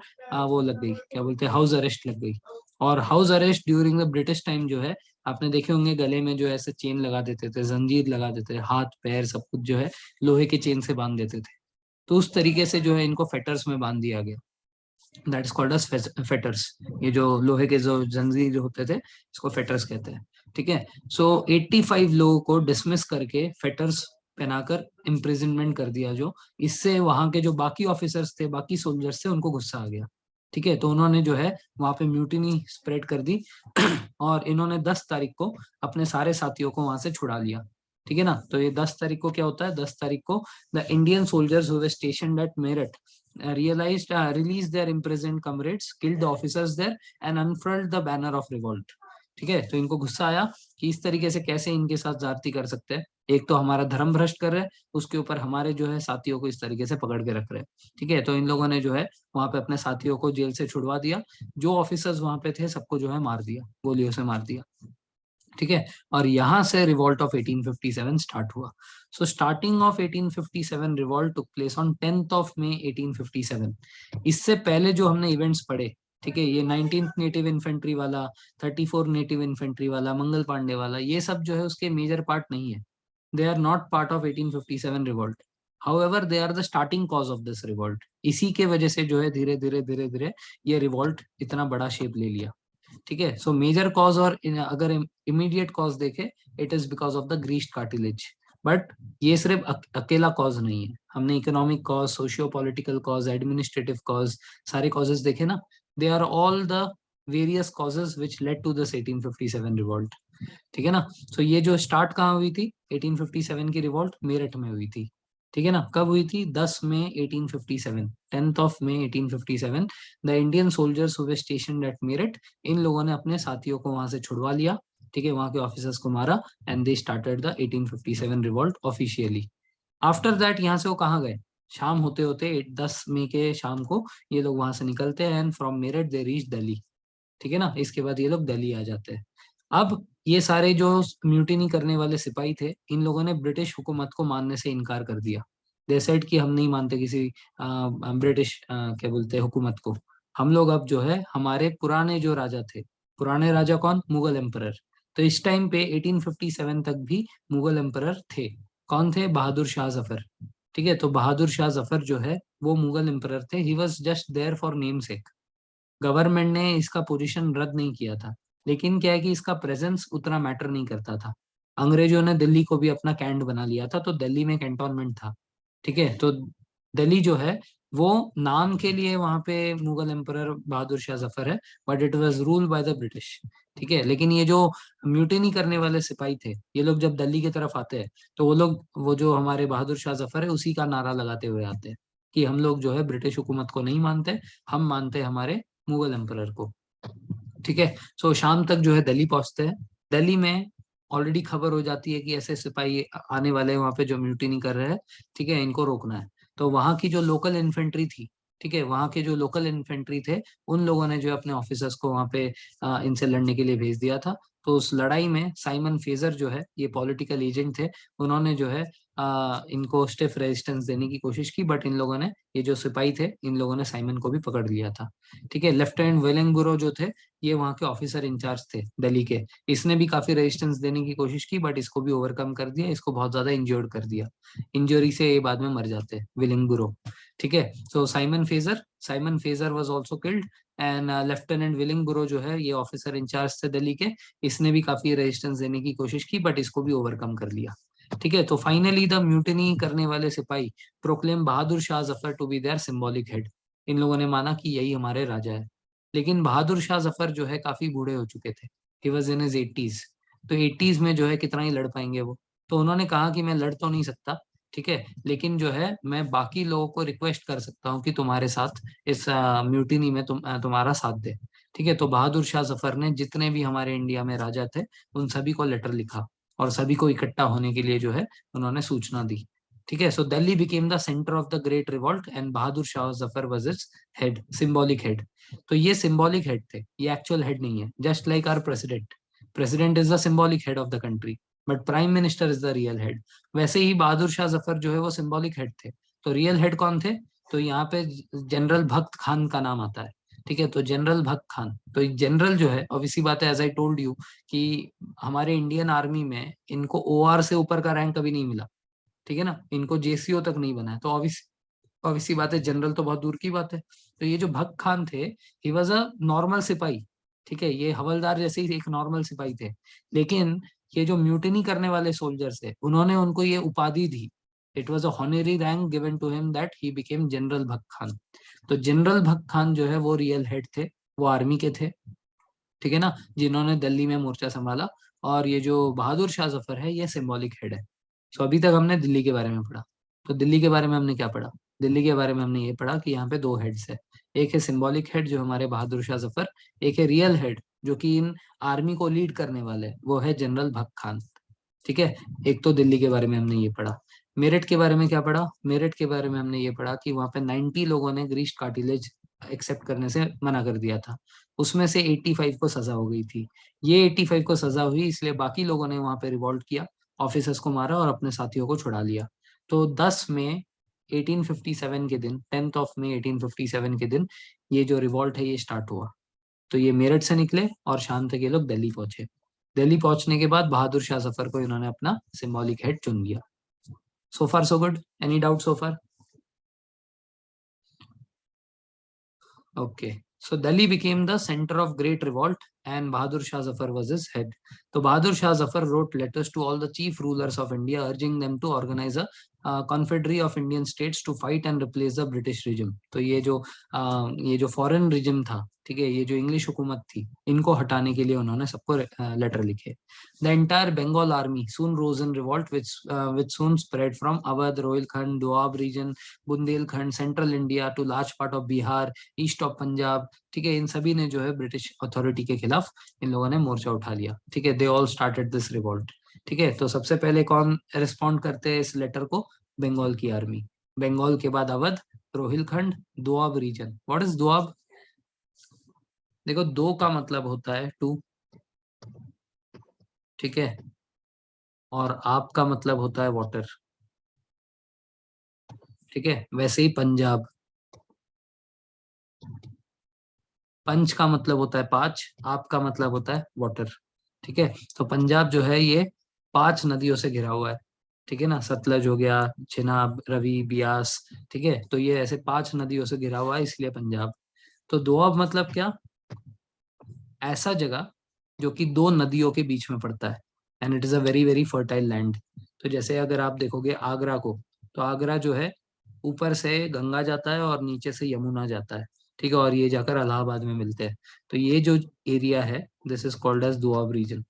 वो लग गई, क्या बोलते हैं, हाउस अरेस्ट लग गई। और house arrest during the British time जो है, आपने देखे होंगे गले में जो ऐसे चेन लगा देते थे, जंजीर लगा देते थे, हाथ पैर सब कुछ जो है लोहे के चेन से बांध देते थे। तो उस तरीके से जो है इनको फेटर्स में बांध दिया गया, that is called as fetters. ये जो लोहे के जो जंजीर जो होते थे इसको फेटर्स कहते हैं, ठीक है। सो 85 लोगों को डिसमिस करके फेटर्स पहनाकर इम्प्रिजनमेंट कर दिया। जो इससे वहां के जो बाकी ऑफिसर्स थे, बाकी सोल्जर्स थे, उनको गुस्सा आ गया, ठीक है। तो उन्होंने जो है वहां पे म्यूटिनी स्प्रेड कर दी और इन्होंने 10 तारीख को अपने सारे साथियों को वहां से छुड़ा लिया, ठीक है ना। तो ये 10 तारीख को क्या होता है, 10 तारीख को the Indian soldiers who were stationed at Meerut released their imprisoned comrades, killed the officers there and unfurled the banner of revolt, ठीक है। तो इनको गुस्सा आया कि इस तरीके से कैसे इनके साथ जाति कर सकते हैं, एक तो हमारा धर्म भ्रष्ट कर रहे हैं, उसके ऊपर हमारे जो है साथियों को इस तरीके से पकड़ के रख रहे हैं, ठीक है। तो इन लोगों ने जो है वहां पे अपने साथियों को जेल से छुड़वा दिया, जो ऑफिसर्स वहां पे थे सबको जो है मार दिया, गोलियों से मार दिया, ठीक है। और यहाँ से रिवॉल्ट ऑफ 1857 स्टार्ट हुआ। So starting of 1857 revolt took place on 10th of May 1857। इससे पहले जो हमने इवेंट्स पढ़े, ठीक है, ये 19th नेटिव इन्फेंट्री वाला, 34 नेटिव इन्फेंट्री वाला, मंगल पांडे वाला, ये सब जो है उसके मेजर पार्ट नहीं है। They are not part of 1857 revolt. However they are the starting cause of this revolt. इसी के वजह से जो है धीरे धीरे धीरे धीरे ये रिवॉल्ट इतना बड़ा शेप ले लिया, ठीक है। सो मेजर कॉज और अगर इमीडिएट कॉज देखे, it is because of the greased cartilage. बट ये सिर्फ अकेला कॉज नहीं है, हमने economic cause, socio political cause, administrative cause, सारे कॉजेस देखे ना, they are all the various causes which led to this 1857 revolt, ठीक है ना। सो ये जो स्टार्ट कहाँ हुई थी, 1857 की रिवॉल्ट मेरठ में हुई थी, ठीक है ना। कब हुई थी, 10 मई 1857, 10th of May 1857। The Indian soldiers who were stationed at Meerut, इन लोगों ने अपने साथियों को वहां से छुड़वा लिया, ठीक है, वहां के ऑफिसर्स को मारा and they started the 1857 revolt officially. After that यहाँ से वो कहाँ गए, शाम होते होते 10 मई के शाम को ये लोग वहां से निकलते हैं and from Meerut they reach Delhi, ठीक है ना। इसके बाद ये लोग दिल्ली आ जाते हैं। अब ये सारे जो म्यूटिनी करने वाले सिपाही थे, इन लोगों ने ब्रिटिश हुकूमत को मानने से इनकार कर दिया। दे सेड कि हम नहीं मानते किसी ब्रिटिश क्या बोलते हैं हुकूमत को, हम लोग अब जो है हमारे पुराने जो राजा थे, पुराने राजा कौन, मुगल एम्परर। तो इस टाइम पे 1857 तक भी मुगल एम्परर थे, कौन थे, बहादुर शाह जफर, ठीक है, तो बहादुर शाह जफर जो है वो मुगल एम्परर थे, he was just there for name sake. Government ने इसका पोजीशन रद्द नहीं किया था, लेकिन क्या है कि इसका प्रेजेंस उतना मैटर नहीं करता था। अंग्रेजों ने दिल्ली को भी अपना कैंट बना लिया था, तो दिल्ली में कैंटोनमेंट था। ठीक है, तो दिल्ली जो है वो नाम के लिए वहां पे मुगल एम्परर बहादुर शाह जफर है, but it was rule by the British. ठीक है, लेकिन ये जो म्यूटिनी करने वाले सिपाही थे, ये लोग जब दिल्ली की तरफ आते हैं तो वो लोग, वो जो हमारे बहादुर शाह जफर है उसी का नारा लगाते हुए आते हैं कि हम लोग जो है ब्रिटिश हुकूमत को नहीं मानते, हम मानते हैं हमारे मुगल एम्परर को। ठीक है, सो शाम तक जो है दिल्ली पहुंचते हैं। दिल्ली में ऑलरेडी खबर हो जाती है कि ऐसे सिपाही आने वाले हैं वहां पे जो म्यूटिनी कर रहे हैं। ठीक है, इनको रोकना है। तो वहां की जो लोकल इन्फेंट्री थी, ठीक है, वहां के जो लोकल इन्फेंट्री थे, उन लोगों ने जो है अपने ऑफिसर्स को वहां पे इनसे लड़ने के लिए भेज दिया था। तो उस लड़ाई में साइमन फेजर जो है, ये पॉलिटिकल एजेंट थे, उन्होंने जो है इनको स्टिफ रेजिस्टेंस देने की कोशिश की, बट इन लोगों ने, ये जो सिपाही थे, इन लोगों ने साइमन को भी पकड़ लिया था। ठीक है, लेफ्टिनेंट वेलिंगबुरो जो थे, ये वहाँ के ऑफिसर इंचार्ज थे दिल्ली के। इसने भी काफी रेजिस्टेंस देने की कोशिश की, बट इसको भी ओवरकम कर दिया, इसको बहुत ज्यादा इंजर्ड कर दिया। इंजरी से ये बाद में मर जाते हैं, विलिंगबुरो। ठीक है, so Simon Fraser was also killed, and lieutenant विलिंगबुरो जो है, ये ऑफिसर इंचार्ज थे दिल्ली के। इसने भी काफी रेजिस्टेंस देने की कोशिश की, बट इसको भी ओवरकम कर लिया। ठीक है, तो फाइनली द म्यूटिनी करने वाले सिपाही proclaim Bahadur Shah Zafar to be their symbolic head. इन लोगों ने माना कि यही हमारे राजा है। लेकिन बहादुर शाह जफर जो है काफी बूढ़े हो चुके थे, he was in his 80s। तो 80s में जो है कितना ही लड़ पाएंगे वो। तो उन्होंने कहा कि मैं लड़ तो नहीं सकता, ठीक है, लेकिन जो है मैं बाकी लोगों को रिक्वेस्ट कर सकता हूँ कि तुम्हारे साथ इस म्यूटिनी में तुम्हारा साथ दे। ठीक है, तो बहादुर शाह जफर ने जितने भी हमारे इंडिया में राजा थे, उन सभी को लेटर लिखा, और सभी को इकट्ठा होने के लिए जो है उन्होंने सूचना दी। ठीक है, so Delhi became the centre of the great revolt and Bahadur Shah Zafar was its head, symbolic head. तो ये सिंबॉलिक हेड थे, ये एक्चुअल हेड नहीं है। Just like our president, president is the symbolic head of the country, but prime minister is the real head. वैसे ही बहादुर शाह जफर जो है वो सिंबॉलिक हेड थे। तो रियल हेड कौन थे? तो यहाँ पे जनरल भक्त खान का नाम आता है। ठीक है, तो जनरल भक्त खान, तो जनरल जो है, और इसी बात है, एज आई टोल्ड यू, कि हमारे इंडियन आर्मी में इनको ओआर से ऊपर का रैंक कभी नहीं मिला। ठीक है ना, इनको जेसीओ तक नहीं बना है, तो ऑब्वियसली बात है, जनरल तो बहुत दूर की बात है। तो ये जो भक्त खान थे, ही वॉज अ नॉर्मल सिपाही। ठीक है, ये हवलदार जैसे ही एक नॉर्मल सिपाही थे। लेकिन ये जो म्यूटिनी करने वाले सोल्जर्स थे, उन्होंने उनको ये उपाधि दी। It was a honorary rank given to him that he became general Bakht Khan. तो जनरल भक्त खान जो है वो रियल हेड थे, वो आर्मी के थे। ठीक है ना, जिन्होंने दिल्ली में मोर्चा संभाला। और ये जो बहादुर शाह जफर है, ये सिंबॉलिक हेड है। तो अभी तक हमने दिल्ली के बारे में पढ़ा। तो दिल्ली के बारे में हमने क्या पढ़ा? दिल्ली के बारे में हमने ये पढ़ा कि यहाँ पे दो हेड्स है। एक है सिंबॉलिक हेड जो हमारे बहादुर शाह जफर, एक है रियल हेड जो कि इन आर्मी को लीड करने वाले, वो है जनरल भक्त खान। ठीक है, एक तो दिल्ली के बारे में हमने ये पढ़ा। मेरठ के बारे में क्या पढ़ा? मेरठ के बारे में हमने ये पढ़ा कि वहां पे 90 लोगों ने ग्रीस कार्टिलेज एक्सेप्ट करने से मना कर दिया था। उसमें से 85 को सजा हो गई थी। ये 85 को सजा हुई, इसलिए बाकी लोगों ने वहां पे रिवॉल्ट किया, ऑफिसर्स को मारा और अपने साथियों को छुड़ा लिया। तो 10 मई 1857 के दिन, 10 मई 1857 के दिन ये जो रिवॉल्ट है ये स्टार्ट हुआ। तो ये मेरठ से निकले और शाम तक ये लोग दिल्ली पहुंचे। दिल्ली पहुंचने के बाद बहादुर शाह जफर को इन्होंने अपना सिंबॉलिक हेड चुन लिया। So far so good, any doubt so far? Okay. So Delhi became the center of great revolt and Bahadur Shah Zafar was his head. So Bahadur Shah Zafar wrote letters to all the chief rulers of India urging them to organize a confederation of Indian states to fight and replace the British regime. तो ये जो फॉरेन रिजिम था, ठीक है, ये जो इंग्लिश हुकूमत थी, इनको हटाने के लिए उन्होंने सबको लेटर लिखे। The entire Bengal army soon rose in revolt which soon spread from Awadh, Rohilkhand, Doab region, Bundelkhand, central India to large part of Bihar, east of Punjab. ठीक है, इन सभी ने जो है ब्रिटिश अथॉरिटी के खिलाफ इन लोगों ने मोर्चा उठा लिया। ठीक है, they all started this revolt. ठीक है, तो सबसे पहले कौन रिस्पॉन्ड करते हैं इस लेटर को? बंगाल की आर्मी। बंगाल के बाद Awadh, Rohilkhand, Doab region. What is Doab? देखो, दो का मतलब होता है टू, ठीक है, और आप का मतलब होता है वाटर। ठीक है, वैसे ही पंजाब, पंच का मतलब होता है पांच, आप का मतलब होता है वाटर। ठीक है, तो पंजाब जो है ये 5 नदियों से घिरा हुआ है। ठीक है ना, सतलज हो गया, चिनाब, रवि, बियास। ठीक है, तो ये ऐसे 5 नदियों से घिरा हुआ है, इसलिए पंजाब। तो दोअब मतलब क्या? ऐसा जगह जो कि 2 नदियों के बीच में पड़ता है, and it is a very very fertile land. तो जैसे अगर आप देखोगे आगरा को, तो आगरा जो है ऊपर से गंगा जाता है और नीचे से यमुना जाता है। ठीक है, और ये जाकर इलाहाबाद में मिलते हैं। तो ये जो एरिया है, this is called as Doab region.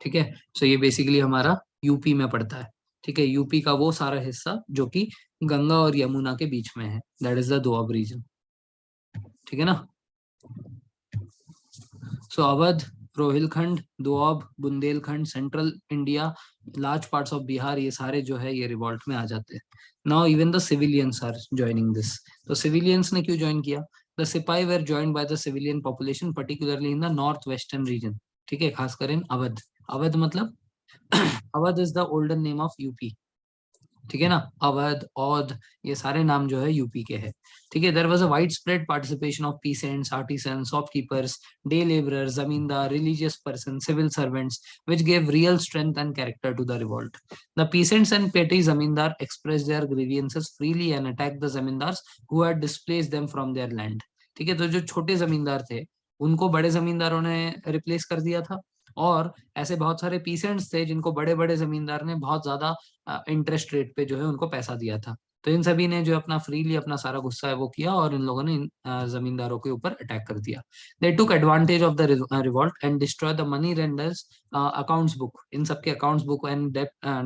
ठीक है, सो ये बेसिकली हमारा यूपी में पड़ता है। ठीक है, यूपी का वो सारा हिस्सा जो कि गंगा और यमुना के बीच में है, that is the Doab region. ठीक है ना। So Awadh, Rohilkhand, Doab, Bundelkhand, central India, large parts of Bihar, ये सारे जो है ये रिवॉल्ट में आ जाते हैं। Now even the civilians are joining this. तो सिविलियंस ने क्यों ज्वाइन किया? The sipahi were joined by the civilian population particularly in the north western region. ठीक है, खासकर इन अवध। अवध मतलब Awadh is the olden name of UP. ठीक है ना, अवध, औध, ये सारे नाम जो है यूपी के हैं। ठीक है, there was a widespread participation of peasants, artisans, shopkeepers, day labourers, zamindar, religious person, civil servants, which gave real strength and character to the revolt. The peasants and petty zamindar expressed their grievances freely and attacked the zamindars who had displaced them from their land. ठीक है, तो जो छोटे जमींदार थे उनको बड़े जमींदारों ने रिप्लेस कर दिया था, और ऐसे बहुत सारे पीसेंट्स थे जिनको बड़े बड़े जमींदार ने बहुत ज्यादा इंटरेस्ट रेट पे जो है उनको पैसा दिया था। तो इन सभी ने जो अपना फ्रीली अपना सारा गुस्सा है वो किया, और इन लोगों ने इन जमींदारों के ऊपर अटैक कर दिया। They took advantage of the revolt and destroy the money lenders accounts book. इन सबके accounts book and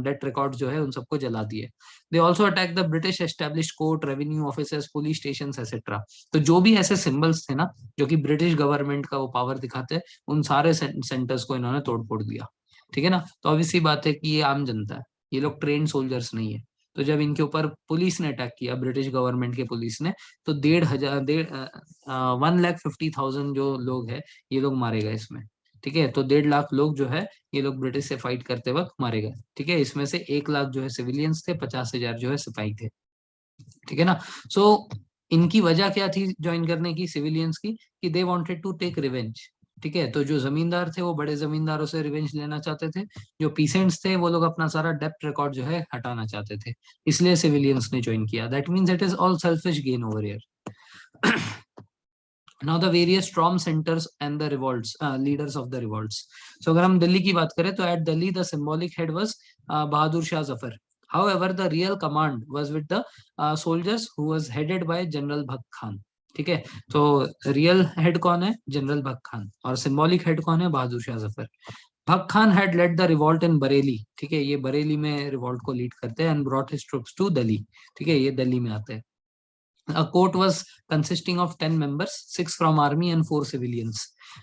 debt record जो है उन सबको जला दिए। They also attack the British establish court, revenue officers, police station etcetera. तो जो भी ऐसे सिंबल्स थे ना जो कि ब्रिटिश गवर्नमेंट का वो पावर दिखाते हैं, उन सारे सेंटर्स को इन्होंने तोड़ फोड़ दिया। ठीक है ना, तो ऑब्वियस सी बात है कि ये आम जनता है, ये लोग ट्रेन सोल्जर्स नहीं है। तो जब इनके ऊपर पुलिस ने अटैक किया, ब्रिटिश गवर्नमेंट के पुलिस ने, तो 1,50,000 जो लोग हैं ये लोग मारे गए इसमें। ठीक है, तो 1.5 लाख लोग जो है ये लोग ब्रिटिश से फाइट करते वक्त मारे गए। ठीक है, इसमें से 1 लाख जो है सिविलियंस थे, 50,000 जो है सिपाही थे। ठीक है ना। सो इनकी वजह क्या थी ज्वाइन करने की सिविलियंस की? कि they wanted to take revenge. ठीक है, तो जो जमींदार थे वो बड़े जमींदारों से रिवेंज लेना चाहते थे, जो पीसेंट्स थे वो लोग अपना सारा डेप्ट रिकॉर्ड जो है हटाना चाहते थे, इसलिए सिविलियंस ने ज्वाइन किया। That means it is all selfish gain over here. Now the various strong centres and the revolts, leaders of the revolts. So अगर हम दिल्ली की बात करें तो at Delhi the symbolic head was Bahadur Shah Zafar. However, the real command was with the soldiers who was headed by general Bakht Khan. ठीक है, तो रियल हेड कौन है? जनरल भक्त खान, और सिंबॉलिक हेड कौन है? बहादुर Shah Zafar. Bakht Khan had led the revolt in Bareilly. ठीक है, ये बरेली में रिवॉल्ट को लीड करते हैं, and brought his troops to Delhi. ठीक है, ये दिल्ली में आते हैं। A court was consisting of 10 members, 6 from army and 4 civilians.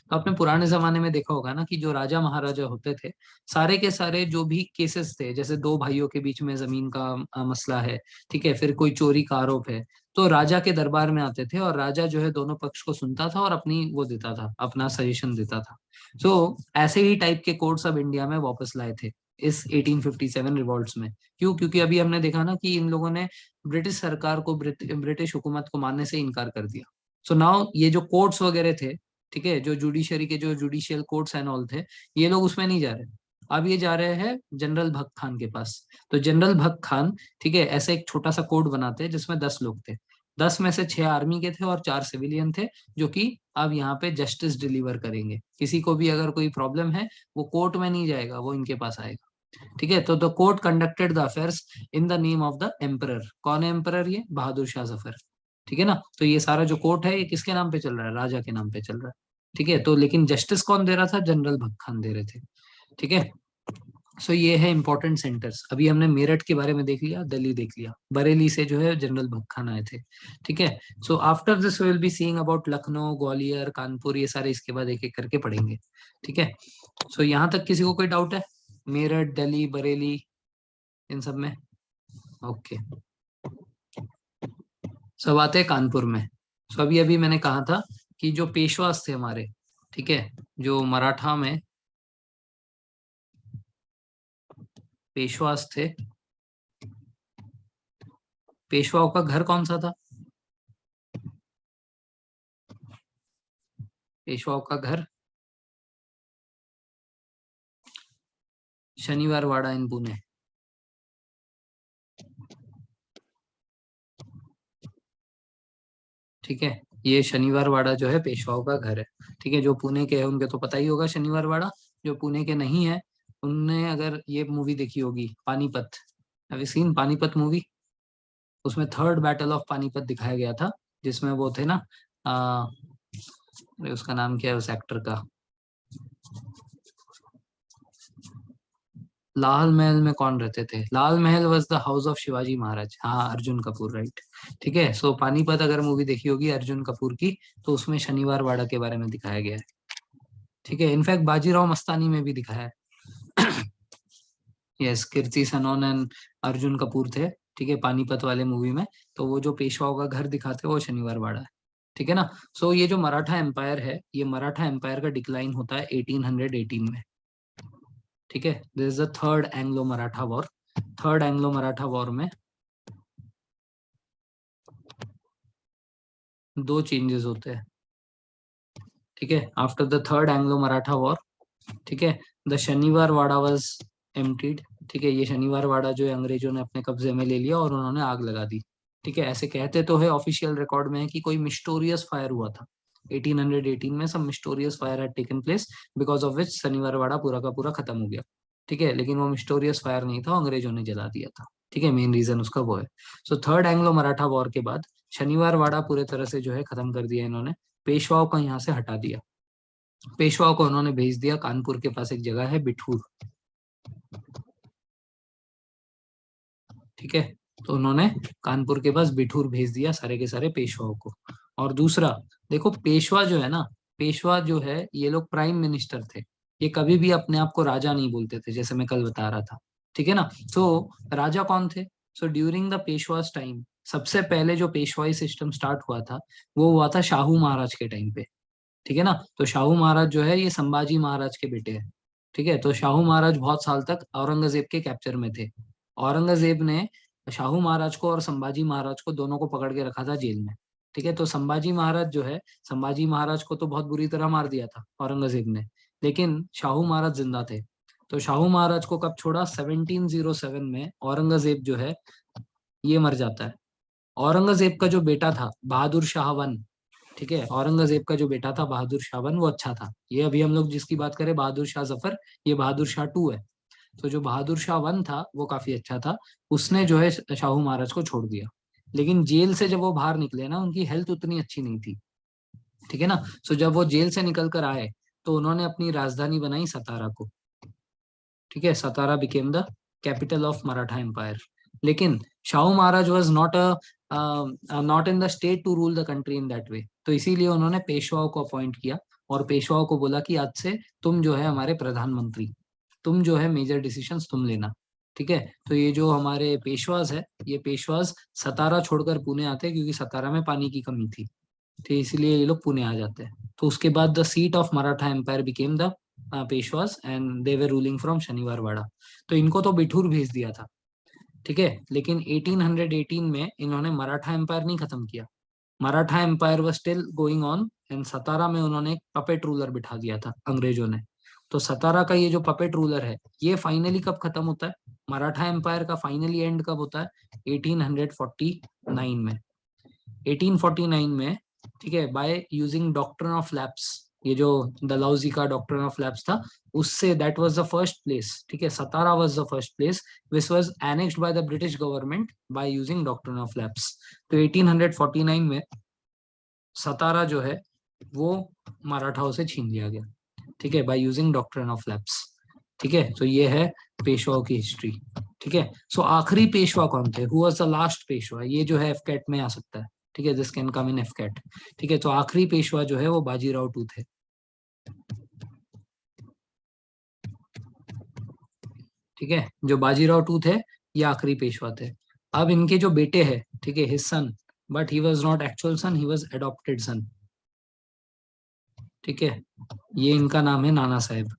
तो आपने पुराने जमाने में देखा होगा ना कि जो राजा महाराजा होते थे, सारे के सारे जो भी केसेस थे, जैसे दो भाइयों के बीच में जमीन का मसला है, ठीक है, फिर कोई चोरी का आरोप है, तो राजा के दरबार में आते थे, और राजा जो है दोनों पक्ष को सुनता था और अपनी वो देता था, अपना सजेशन देता था। सो ऐसे ही टाइप के कोर्ट्स अब इंडिया में वापस लाए थे इस 1857 रिवॉल्ट्स में। क्यों? क्योंकि अभी हमने देखा ना कि इन लोगों ने ब्रिटिश सरकार को, ब्रिटिश हुकूमत को मानने से इनकार कर दिया। सो नाउ ये जो कोर्ट्स वगैरह थे, ठीक है, जो जुडिशरी के जो जुडिशियल कोर्ट्स एंड ऑल थे, ये लोग उसमें नहीं जा रहे। अब ये जा रहे हैं जनरल भक्त खान के पास। तो जनरल भक्त खान, ठीक है, ऐसे एक छोटा सा कोर्ट बनाते हैं जिसमें 10 लोग थे। 10 में से 6 आर्मी के थे और 4 सिविलियन थे, जो कि अब यहाँ पे जस्टिस डिलीवर करेंगे। किसी को भी अगर कोई प्रॉब्लम है, वो कोर्ट में नहीं जाएगा, वो इनके पास आएगा। ठीक है, तो the court conducted the affairs in the name of the emperor. कौन है एम्परर? ये बहादुर शाह जफर। ठीक है ना, तो ये सारा जो कोर्ट है ये किसके नाम पे चल रहा है? राजा के नाम पे चल रहा है। ठीक है, तो लेकिन जस्टिस कौन दे रहा था? जनरल भक्त खान दे रहे थे। ठीक है, सो ये है इंपॉर्टेंट सेंटर्स। अभी हमने मेरठ के बारे में देख लिया, दिल्ली देख लिया, बरेली से जो है जनरल भक्त खान आए थे। ठीक है, so after this will be seeing about Lucknow, Gwalior, Kanpur, ये सारे इसके बाद एक एक करके पढ़ेंगे। ठीक है, सो यहाँ तक किसी को कोई डाउट है? मेरठ, दिल्ली, बरेली, इन सब में? ओके। सब आते हैं कानपुर में। सो अभी अभी मैंने कहा था कि जो पेशवास थे हमारे, ठीक है, जो मराठा में पेशवास थे, पेशवाओं का घर कौन सा था? पेशवाओं का घर शनिवार वाड़ा इन पुणे। ठीक है, ये शनिवार वाड़ा जो है पेशवाओं का घर है। ठीक है, जो पुणे के हैं उनके तो पता ही होगा शनिवार वाड़ा, जो पुणे के नहीं है उनने अगर ये मूवी देखी होगी Panipat, have you seen Panipat movie? उसमें थर्ड बैटल ऑफ पानीपत दिखाया गया था, जिसमें वो थे ना, अरे उसका नाम क्या है उस एक्टर का, लाल महल में कौन रहते थे? Lal Mahal was the house of Shivaji Maharaj, हाँ अर्जुन कपूर, राइट। ठीक है, सो पानीपत अगर मूवी देखी होगी अर्जुन कपूर की, तो उसमें शनिवार वाड़ा के बारे में दिखाया गया है। ठीक है, इनफैक्ट बाजीराव मस्तानी में भी दिखाया है। Yes, Kirti Sanon and Arjun Kapoor थे। ठीक है, पानीपत वाले मूवी में। तो वो जो पेशवाओं का घर दिखाते हैं वो शनिवार वाड़ा है। ठीक है ना। सो ये जो मराठा एम्पायर है, ये मराठा एम्पायर का डिक्लाइन होता है 1818 में। ठीक है, this is the third Anglo Maratha war. Third Anglo Maratha war में दो चेंजेस होते हैं। ठीक है, after the third Anglo Maratha war, ठीक है, द शनिवार वाड़ा वाज एम्प्टीड। ठीक है, ये शनिवार वाड़ा जो है अंग्रेजों ने अपने कब्जे में ले लिया और उन्होंने आग लगा दी। ठीक है, ऐसे कहते तो है ऑफिशियल रिकॉर्ड में है कि कोई मिस्टोरियस फायर हुआ था 1818 में, सब mysterious fire had taken place, because of which Shaniwar Wada पूरा का पूरा खत्म हो गया। ठीक है, लेकिन वो मिस्टोरियस फायर नहीं था, अंग्रेजों ने जला दिया था। ठीक है, मेन रीजन उसका वो है। So third Anglo Maratha war के बाद शनिवार वाड़ा पूरे तरह से जो है खत्म कर दिया इन्होंने, पेशवाओं को यहाँ से हटा दिया। पेशवाओं को उन्होंने भेज दिया कानपुर के पास, एक जगह है बिठूर। ठीक है, तो उन्होंने कानपुर के पास बिठूर भेज दिया सारे के सारे पेशवाओं को। और दूसरा, देखो पेशवा जो है ना, पेशवा जो है ये लोग प्राइम मिनिस्टर थे। ये कभी भी अपने आप को राजा नहीं बोलते थे, जैसे मैं कल बता रहा था। ठीक है ना। तो राजा कौन थे? So during the Peshwas time, सबसे पहले जो पेशवाई सिस्टम स्टार्ट हुआ था वो हुआ था शाहू महाराज के टाइम पे। ठीक है ना। तो शाहू महाराज जो है ये संभाजी महाराज के बेटे हैं। ठीक है, तो शाहू महाराज बहुत साल तक औरंगजेब के कैप्चर में थे। औरंगजेब ने शाहू महाराज को और संभाजी महाराज को दोनों को पकड़ के रखा था जेल में। ठीक है, तो संभाजी महाराज जो है, संभाजी महाराज को तो बहुत बुरी तरह मार दिया था औरंगजेब ने, लेकिन शाहू महाराज जिंदा थे। तो शाहू महाराज को कब छोड़ा? 1707 में औरंगजेब जो है ये मर जाता है। औरंगजेब का जो बेटा था बहादुर शाह वन, ठीक है, औरंगजेब का जो बेटा था बहादुर शाह वन वो अच्छा था। ये अभी हम लोग जिसकी बात करें बहादुर शाह जफर, ये बहादुर शाह टू है। तो जो बहादुर शाह वन था वो काफी अच्छा था। उसने जो है शाहू महाराज को छोड़ दिया। लेकिन जेल से जब वो बाहर निकले ना, उनकी हेल्थ उतनी अच्छी नहीं थी। ठीक है ना। सो जब वो जेल से निकल कर आए तो उन्होंने अपनी राजधानी बनाई सतारा को। ठीक है, Satara became the capital of Maratha empire. लेकिन Shahu Maharaj was not in the state to rule the country in that way, तो इसीलिए उन्होंने पेशवाओं को अपॉइंट किया और पेशवाओं को बोला कि आज से तुम जो है हमारे प्रधानमंत्री, तुम जो है मेजर डिसीजंस तुम लेना। ठीक है, तो ये जो हमारे पेशवाज है, ये पेशवाज सतारा छोड़कर पुणे आते हैं क्योंकि सतारा में पानी की कमी थी। तो इसलिए ये लोग पुणे आ जाते हैं। तो उसके बाद the seat of Maratha empire became the Peshwas and they were ruling from Shaniwar Wada. तो इनको तो बिठूर भेज दिया था। ठीक है, लेकिन 1818 में इन्होंने मराठा एम्पायर नहीं खत्म किया। Maratha empire was still going on and Satara में उन्होंने एक पपेट रूलर बिठा दिया था अंग्रेजों ने। तो सतारा का ये जो पपेट रूलर है ये फाइनली कब खत्म होता है? मराठा एम्पायर का फाइनली एंड कब होता है? 1849 में। 1849 में, ठीक है, by using doctrine of lapse, ये जो डलहौजी का डॉक्ट्रिन ऑफ लैप्स था, उससे that was the first place. ठीक है, Satara was the first place which was annexed by the British government by using doctrine of lapse. तो 1849 में सतारा जो है वो मराठाओं से छीन लिया गया। ठीक है, by using doctrine of lapse. ठीक है, तो ये है पेशवाओं की हिस्ट्री। ठीक है, सो आखिरी पेशवा कौन थे? Who was the last Peshwa? ये जो है एफकेट में आ सकता है। ठीक है, दिस कैन कम इन एफकेट। ठीक है, तो आखिरी पेशवा जो है वो बाजीराव टू थे। ठीक है, जो बाजीराव टू थे ये आखिरी पेशवा थे। अब इनके जो बेटे हैं, ठीक है, his son, but he was not actual son, he was adopted son. ठीक है, ये इनका नाम है नाना साहेब।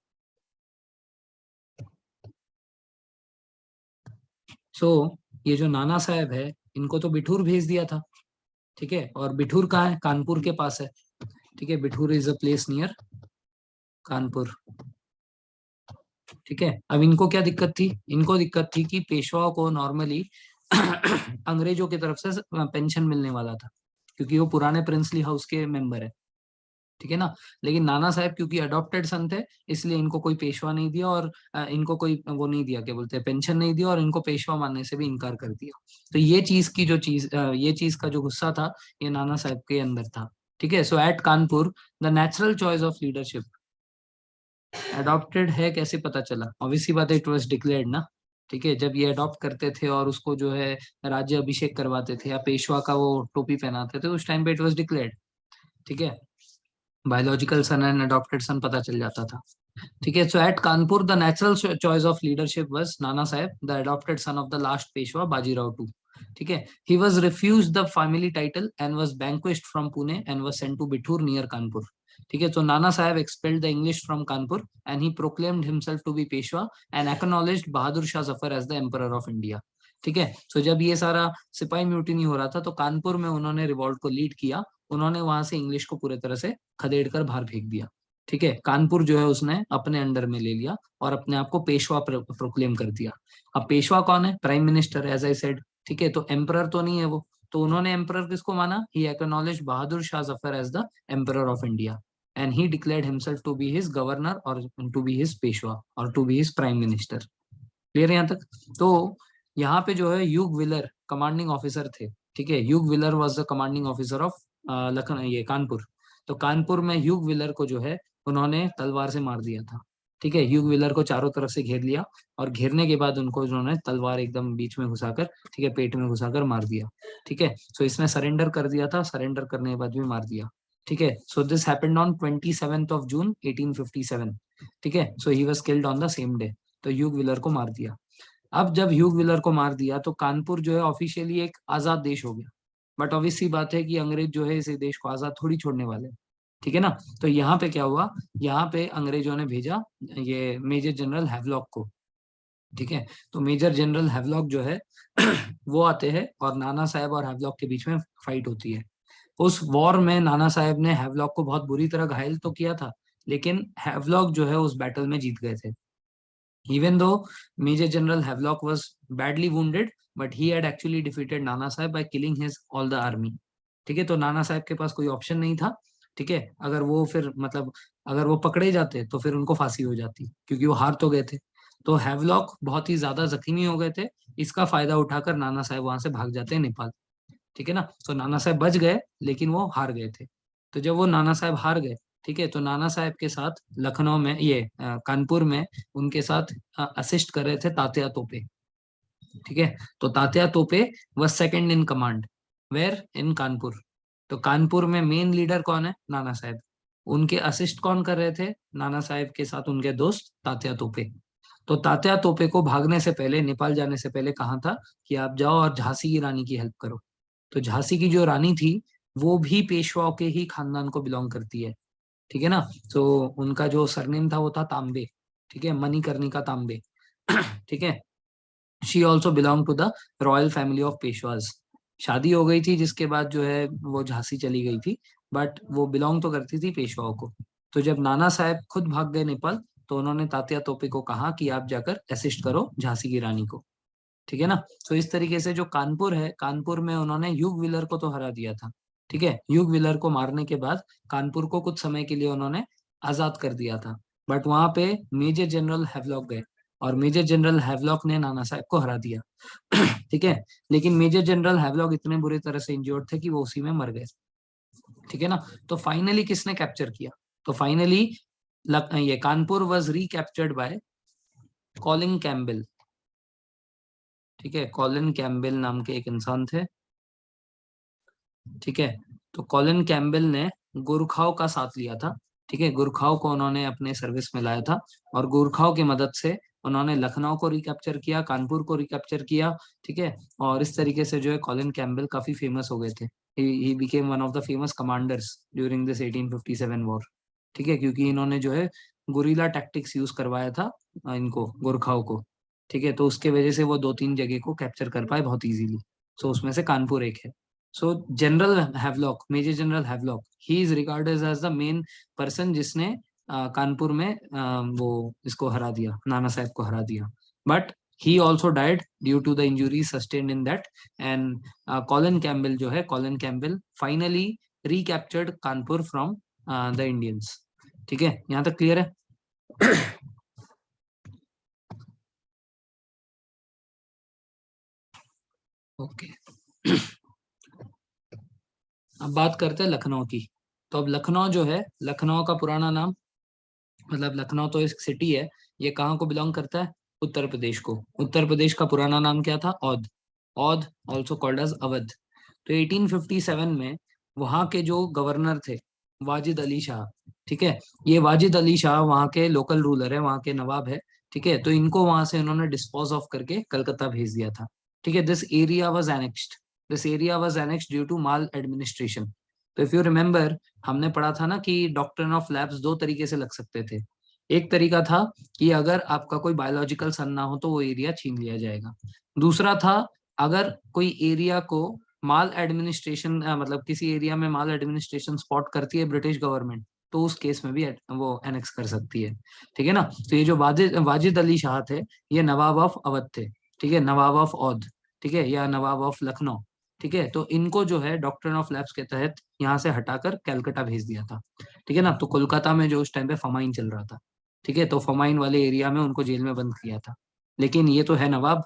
सो ये जो नाना साहेब है, इनको तो बिठूर भेज दिया था। ठीक है, और बिठूर कहाँ है? कानपुर के पास है। ठीक है, Bithoor is a place near Kanpur. ठीक है, अब इनको क्या दिक्कत थी? इनको दिक्कत थी कि पेशवाओं को नॉर्मली अंग्रेजों की तरफ से पेंशन मिलने वाला था। क्योंकि वो पुराने प्रिंसली हाउस के मेंबर है, ठीक है ना। लेकिन नाना साहब क्योंकि अडॉप्टेड सन थे, इसलिए इनको कोई पेशवा नहीं दिया, और इनको कोई वो नहीं दिया, क्या बोलते हैं, पेंशन नहीं दिया, और इनको पेशवा मानने से भी इनकार कर दिया। तो ये चीज की जो चीज ये चीज का जो गुस्सा था, ये नाना साहब के अंदर था, ठीक है। So at Kanpur the natural choice of leadership, adopted है कैसे पता चला, ऑब्वियसली बात है, इट वाज डिक्लेयर्ड ना, ठीक है। जब ये अडॉप्ट करते थे और उसको जो है राज्य अभिषेक करवाते थे या पेशवा का वो टोपी पहनाते थे, उस टाइम पे इट वाज डिक्लेयर्ड, ठीक है। Biological son and adopted son पता चल जाता था, ठीक है। So at Kanpur the natural choice of leadership was Nana Sahib, the adopted son of the last Peshwa Bajirao two, ठीक है। He was refused the family title and was banished from Pune and was sent to Bithoor near Kanpur, ठीक है। तो Nana Sahib expelled the English from Kanpur and he proclaimed himself to B Peshwa and acknowledged Bahadur Shah Zafar as the emperor of India, ठीक है। सो जब ये सारा सिपाही म्यूटिनी हो रहा था, तो कानपुर में उन्होंने रिवॉल्ट को लीड किया, उन्होंने वहां से इंग्लिश को पूरी तरह से खदेड़ कर बाहर फेंक दिया, ठीक है। कानपुर जो है उसने अपने अंडर में ले लिया और अपने आप को पेशवा प्रोक्लेम कर दिया। अब पेशवा कौन है, prime minister, as I said, ठीक है। तो एम्परर तो नहीं है वो, तो उन्होंने एम्परर किसको माना, he acknowledge Bahadur Shah Zafar as the emperor of India and he declared himself to be his governor और टू बी हिज पेशवा और to be his prime minister. Clear है यहाँ तक। तो यहाँ पे जो है ह्यूग विलर कमांडिंग ऑफिसर थे, ठीक है। Hugh wheeler was the commanding officer of Lucknow, ये कानपुर। तो कानपुर में ह्यूग विलर को जो है उन्होंने तलवार से मार दिया था, ठीक है। ह्यूग विलर को चारों तरफ से घेर लिया और घेरने के बाद उनको उन्होंने तलवार एकदम बीच में घुसाकर, ठीक है, पेट में घुसाकर मार दिया, ठीक है। सो इसने सरेंडर कर दिया था, सरेंडर करने के बाद भी मार दिया, ठीक है। So this happened on 27th of June 1857, ठीक है। So he was killed on the same day. तो ह्यूग विलर को मार दिया। अब जब ह्यूग विलर को मार दिया तो कानपुर जो है ऑफिशियली एक आजाद देश हो गया, बट ऑब्वियस सी बात है कि अंग्रेज जो है इस देश को आजाद थोड़ी छोड़ने वाले हैं, ठीक है ना। तो यहाँ पे क्या हुआ, यहाँ पे अंग्रेजों ने भेजा ये मेजर जनरल हैवलॉक को, ठीक है। तो मेजर जनरल हैवलॉक जो है वो आते हैं और नाना साहब और हैवलॉक के बीच में फाइट होती है। उस वॉर में नाना साहब ने हैवलॉक को बहुत बुरी तरह घायल तो किया था, लेकिन हैवलॉक जो है उस बैटल में जीत गए थे। Even though Major General Havelock was badly wounded, but he had actually defeated Nana Sahib by killing his all the army. ठीक है। तो नाना साहब के पास कोई ऑप्शन नहीं था, ठीक है। अगर वो फिर मतलब अगर वो पकड़े जाते तो फिर उनको फांसी हो जाती, क्योंकि वो हार तो गए थे। तो हैवलॉक बहुत ही ज्यादा जख्मी हो गए थे, इसका फायदा उठाकर नाना साहब वहां से भाग जाते हैं नेपाल, ठीक है ना। तो नाना साहब बच गए, लेकिन वो हार गए थे। तो जब वो नाना साहब हार गए, ठीक है, तो नाना साहब के साथ लखनऊ में ये कानपुर में उनके साथ असिस्ट कर रहे थे तात्या तोपे, ठीक है। तो तात्या तोपे वह सेकंड इन कमांड, वेयर इन कानपुर। तो कानपुर में मेन लीडर कौन है, नाना साहब। उनके असिस्ट कौन कर रहे थे, नाना साहब के साथ उनके दोस्त तात्या तोपे। तो तात्या तोपे को भागने से पहले, नेपाल जाने से पहले कहा था कि आप जाओ और झांसी की रानी की हेल्प करो। तो झांसी की जो रानी थी वो भी पेशवाओं के ही खानदान को बिलोंग करती है, ठीक है ना। तो उनका जो सरनेम था वो था तांबे, ठीक है, मणिकर्णिका तांबे ठीक है। She also belong to the royal family of Peshwas. शादी हो गई थी जिसके बाद जो है वो झांसी चली गई थी, बट वो बिलोंग तो करती थी पेशवाओं को। तो जब नाना साहब खुद भाग गए नेपाल, तो उन्होंने तात्या तोपे को कहा कि आप जाकर असिस्ट करो झांसी की रानी को, ठीक है ना। तो इस तरीके से जो कानपुर है, कानपुर में उन्होंने ह्यूग विलर को तो हरा दिया था, ठीक है। ह्यूग विलर को मारने के बाद कानपुर को कुछ समय के लिए उन्होंने आजाद कर दिया था, बट वहां पे मेजर जनरल हैवलॉक गए और मेजर जनरल हैवलॉक ने नाना साहब को हरा दिया ठीक है। लेकिन मेजर जनरल हैवलॉक इतने बुरी तरह से इंजर्ड थे कि वो उसी में मर गए, ठीक है ना। तो फाइनली किसने कैप्चर किया, तो फाइनली ये Kanpur was recaptured by Colin Campbell, ठीक है। कॉलिन कैम्बेल नाम के एक इंसान थे, ठीक है। तो कॉलिन कैम्बेल ने गोरखाओं का साथ लिया था, ठीक है। गोरखाओं को उन्होंने अपने सर्विस में लाया था और गोरखाओं की मदद से उन्होंने लखनऊ को रिकैप्चर किया, कानपुर को रिकैप्चर किया, ठीक है। और इस तरीके से जो है कॉलिन कैम्बेल काफी फेमस हो गए थे। He became one of the famous commanders during this 1857 war, ठीक है। क्योंकि इन्होंने जो है गुरिल्ला टैक्टिक्स यूज करवाया था इनको, गोरखाओं को, ठीक है। तो उसके वजह से वो 2-3 जगह को कैप्चर कर पाए बहुत इजीली। सो उसमें से कानपुर एक है। So general Havelock, major general Havelock, he is regarded as the main person जिसने कानपुर में वो इसको हरा दिया, नाना साहब को हरा दिया। But he also died due to the injury sustained in that. And Colin Campbell जो है, Colin Campbell finally recaptured Kanpur from the Indians. ठीक है, यहाँ तक क्लियर है? ओके अब बात करते हैं लखनऊ की। तो अब लखनऊ जो है, लखनऊ का पुराना नाम, मतलब लखनऊ तो एक सिटी है, ये कहाँ को बिलोंग करता है? उत्तर प्रदेश को। उत्तर प्रदेश का पुराना नाम क्या था? Aundh. Aundh also called as Awadh. तो 1857 में वहाँ के जो गवर्नर थे, वाजिद अली शाह, ठीक है, ये वाजिद अली शाह वहाँ के लोकल रूलर है, वहाँ के नवाब है। ठीक है, तो इनको वहां से उन्होंने डिस्पोज ऑफ करके कलकत्ता भेज दिया था। ठीक है, this area was annexed due to maladministration. तो इफ यू रिमेम्बर, हमने पढ़ा था ना कि डॉक्ट्रिन ऑफ लैप्स दो तरीके से लग सकते थे। एक तरीका था कि अगर आपका कोई बायोलॉजिकल सन ना हो तो वो एरिया छीन लिया जाएगा। दूसरा था, अगर कोई एरिया को माल एडमिनिस्ट्रेशन, मतलब किसी एरिया में माल एडमिनिस्ट्रेशन स्पॉट करती है ब्रिटिश गवर्नमेंट, तो उस केस में भी वो एनेक्स कर सकती है। ठीक है ना? तो ये जो वाजिद वाजिद अली शाह थे, ये नवाब ऑफ अवध थे। ठीक है, नवाब ऑफ औध, ठीक है, या नवाब ऑफ लखनऊ। ठीक है, तो इनको जो है डॉक्ट्रिन ऑफ लैप्स के तहत यहाँ से हटाकर कैलकाटा भेज दिया था। ठीक है ना? तो कोलकाता में जो उस टाइम पे फमाइन चल रहा था, ठीक है, तो फमाइन वाले एरिया में उनको जेल में बंद किया था। लेकिन ये तो है नवाब,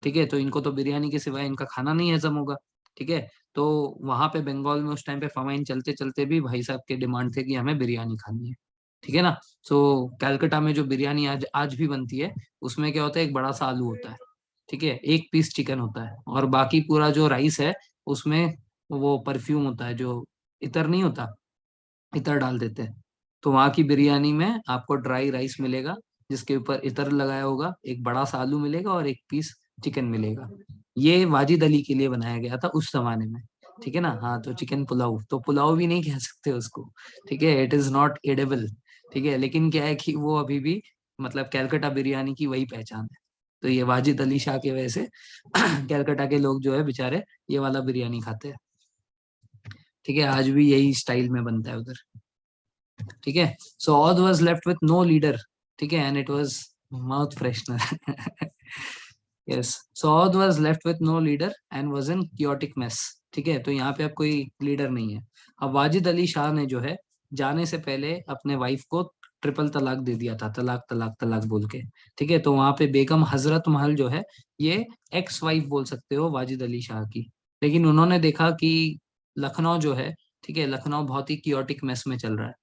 ठीक है, तो इनको तो बिरयानी के सिवाय इनका खाना नहीं हजम होगा। ठीक है, तो वहां पे बंगाल में उस टाइम पे फमाइन चलते चलते भी भाई साहब के डिमांड थे कि हमें बिरयानी खानी है। ठीक है ना? तो कैलकाटा में जो बिरयानी आज आज भी बनती है, उसमें क्या होता है, एक बड़ा सा आलू होता है, ठीक है, एक पीस चिकन होता है, और बाकी पूरा जो राइस है उसमें वो परफ्यूम होता है, जो इतर नहीं होता, इतर डाल देते हैं। तो वहाँ की बिरयानी में आपको ड्राई राइस मिलेगा, जिसके ऊपर इतर लगाया होगा, एक बड़ा सा आलू मिलेगा और एक पीस चिकन मिलेगा। ये वाजिद अली के लिए बनाया गया था उस जमाने में। ठीक है ना? हाँ, तो चिकन पुलाव, तो पुलाव भी नहीं कह सकते उसको। ठीक है, इट इज नॉट एडेबल। ठीक है, लेकिन क्या है कि वो अभी भी, मतलब कैलकाटा बिरयानी की वही पहचान है। तो ये वाजिद अली शाह की वजह से कैलकाटा के लोग जो है बेचारे ये वाला बिरयानी खाते हैं। ठीक है, आज भी यही स्टाइल में बनता है उधर। ठीक है, so Oudh was left with no leader. ठीक है, and it was mouth freshener. Yes, so Oudh was left with no leader and was in chaotic mess. ठीक है, तो यहाँ पे अब कोई लीडर नहीं है। अब वाजिद अली शाह ने जो है जाने से पहले अपने वाइफ को ट्रिपल तलाक दे दिया था, तलाक तलाक तलाक बोल के। ठीक है, तो वहां पे बेगम हजरत महल जो है, ये एक्स वाइफ बोल सकते हो वाजिद अली शाह की। लेकिन उन्होंने देखा कि लखनऊ जो है, ठीक है, लखनऊ बहुत ही कियोटिक मेस में चल रहा है,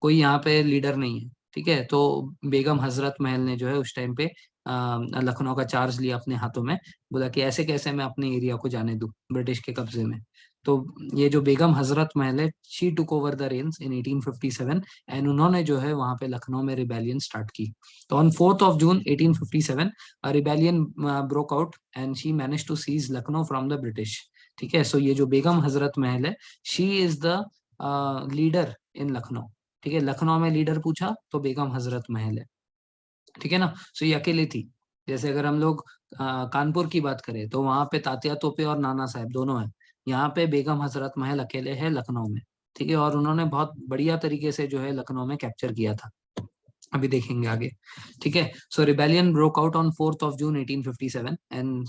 कोई यहाँ पे लीडर नहीं है। ठीक है, तो बेगम हजरत महल ने जो है उस टाइम पे लखनऊ का चार्ज लिया अपने हाथों में। बोला कि ऐसे कैसे मैं अपने एरिया को जाने दूं ब्रिटिश के कब्जे में। तो ये जो बेगम हजरत महल है, she took over the reins in 1857, and उन्होंने जो है वहां पे लखनऊ में रिबेलियन स्टार्ट की। तो on 4th of June 1857 a rebellion broke out and she manage to seize Lucknow from the British. ठीक है, सो ये जो बेगम हजरत महल है, she is the leader in Lucknow. ठीक है, लखनऊ में लीडर पूछा तो बेगम हजरत महल है। ठीक है ना? सो ये अकेले थी। जैसे अगर हम लोग कानपुर की बात करें तो वहां पे तात्या तोपे और नाना साहब दोनों हैं। यहाँ पे बेगम हजरत महल अकेले है लखनऊ में। ठीक है, और उन्होंने बहुत बढ़िया तरीके से जो है लखनऊ में कैप्चर किया था। अभी देखेंगे आगे। ठीक है, so rebellion broke out on 4th of June 1857 and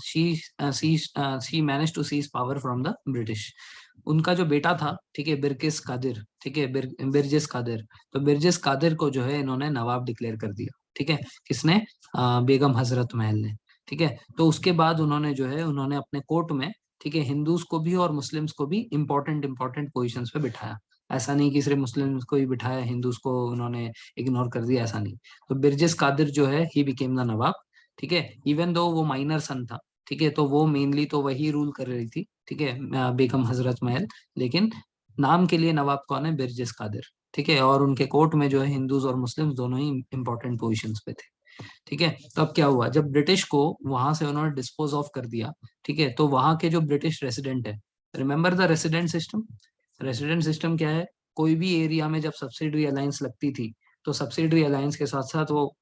she manage to seize power from the British. उनका जो बेटा था, ठीक है, बिरकिस कादिर, ठीक है, बिरजिस कादिर, तो बिरजिस कादिर को जो है इन्होंने नवाब डिक्लेयर कर दिया। ठीक है, किसने? बेगम हजरत महल ने। ठीक है, तो उसके बाद उन्होंने जो है उन्होंने अपने कोर्ट में, ठीक है, हिंदूज को भी और मुस्लिम्स को भी इंपॉर्टेंट इंपॉर्टेंट पोजिशंस पे बिठाया। ऐसा नहीं कि सिर्फ मुस्लिम्स को ही बिठाया, हिंदूज को उन्होंने इग्नोर कर दिया, ऐसा नहीं। तो बिरजिस कादिर जो है ही बिकेम द नवाब। ठीक है, इवन दो वो माइनर सन था। ठीक है, तो वो मेनली तो वही रूल कर रही थी। ठीक है, बेगम हजरत महल। लेकिन नाम के लिए नवाब कौन है? बिरजिस कादिर। ठीक है, और उनके कोर्ट में जो है हिंदूज और मुस्लिम्स दोनों ही इंपॉर्टेंट पोजिशंस पे थे। ठीक है, तो अब क्या हुआ, जब ब्रिटिश को वहां से उन्होंने डिस्पोज ऑफ कर दिया, ठीक है, तो वहां के जो ब्रिटिश रेसिडेंट है, remember the resident system. Resident system क्या है? कोई भी एरिया में जब सब्सिडरी अलायंस लगती थी, तो सब्सिडरी अलायंस के साथ साथ वो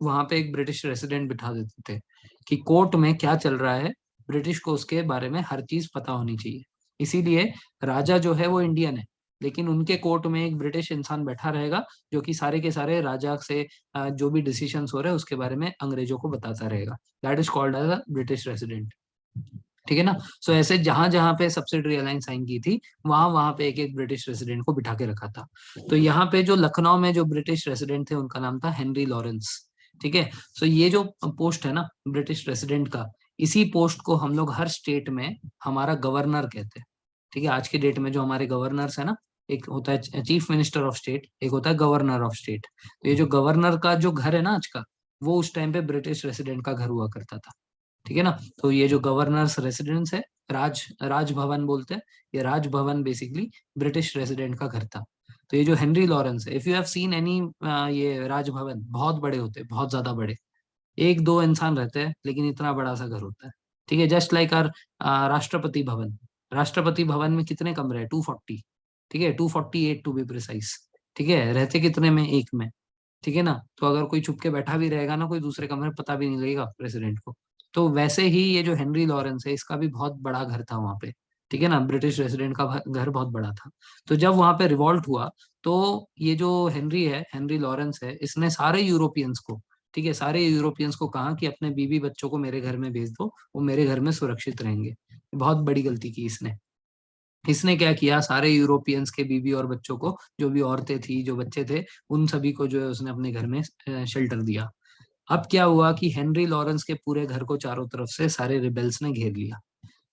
वहां पे एक ब्रिटिश रेसिडेंट बिठा देते थे कि कोर्ट में क्या चल रहा है, ब्रिटिश को उसके बारे में हर चीज पता होनी चाहिए। इसीलिए राजा जो है वो इंडियन है, लेकिन उनके कोर्ट में एक ब्रिटिश इंसान बैठा रहेगा जो कि सारे के सारे राजा से जो भी डिसीजंस हो रहे हैं उसके बारे में अंग्रेजों को बताता रहेगा। That is called as a British resident. ठीक है ना। सो ऐसे जहां जहां पे सब्सिडरी अलायंस साइन की थी वहां वहां पे एक एक ब्रिटिश रेसिडेंट को बिठा के रखा था। तो यहाँ पे जो लखनऊ में जो ब्रिटिश रेसिडेंट थे उनका नाम था हेनरी लॉरेंस। ठीक है। सो ये जो पोस्ट है ना ब्रिटिश रेसिडेंट का, इसी पोस्ट को हम लोग हर स्टेट में हमारा गवर्नर कहते हैं। ठीक है। आज के डेट में जो हमारे गवर्नर्स है ना, एक होता है चीफ मिनिस्टर ऑफ स्टेट, एक होता है गवर्नर ऑफ स्टेट। तो ये जो गवर्नर का जो घर है ना आज का, वो उस टाइम पे ब्रिटिश रेसिडेंट का घर हुआ करता था। ठीक है ना। तो ये जो गवर्नर्स रेसिडेंस है, राजभवन बोलते हैं, ये राजभवन बेसिकली ब्रिटिश रेसिडेंट का घर था। तो ये जो हेनरी लॉरेंस है, if you have seen any, ये राजभवन बहुत बड़े होते हैं, बहुत ज्यादा बड़े, एक दो इंसान रहते हैं लेकिन इतना बड़ा सा घर होता है। ठीक है। Just like are Rashtrapati Bhavan. Rashtrapati Bhavan में कितने कमरे हैं? 240। ठीक है, 248 टू बी प्रिसाइज। ठीक है, रहते कितने में? एक में। ठीक है ना। तो अगर कोई छुप के बैठा भी रहेगा ना कोई दूसरे कमरे में, पता भी नहीं लगेगा प्रेसिडेंट को। तो वैसे ही ये जो हेनरी लॉरेंस है, इसका भी बहुत बड़ा घर था वहां पे। ठीक है ना, ब्रिटिश रेसिडेंट का घर बहुत बड़ा था। तो जब वहां पे रिवॉल्ट हुआ, तो ये जो हेनरी है, हेनरी लॉरेंस है, इसने सारे यूरोपियंस को, ठीक है, सारे यूरोपियंस को कहा कि अपने बीवी बच्चों को मेरे घर में भेज दो, वो मेरे घर में सुरक्षित रहेंगे। बहुत बड़ी गलती की इसने। इसने क्या किया, सारे यूरोपियंस के बीवी और बच्चों को, जो भी औरतें थी, जो बच्चे थे, उन सभी को जो है उसने अपने घर में शेल्टर दिया। अब क्या हुआ कि हेनरी लॉरेंस के पूरे घर को चारों तरफ से सारे रिबेल्स ने घेर लिया।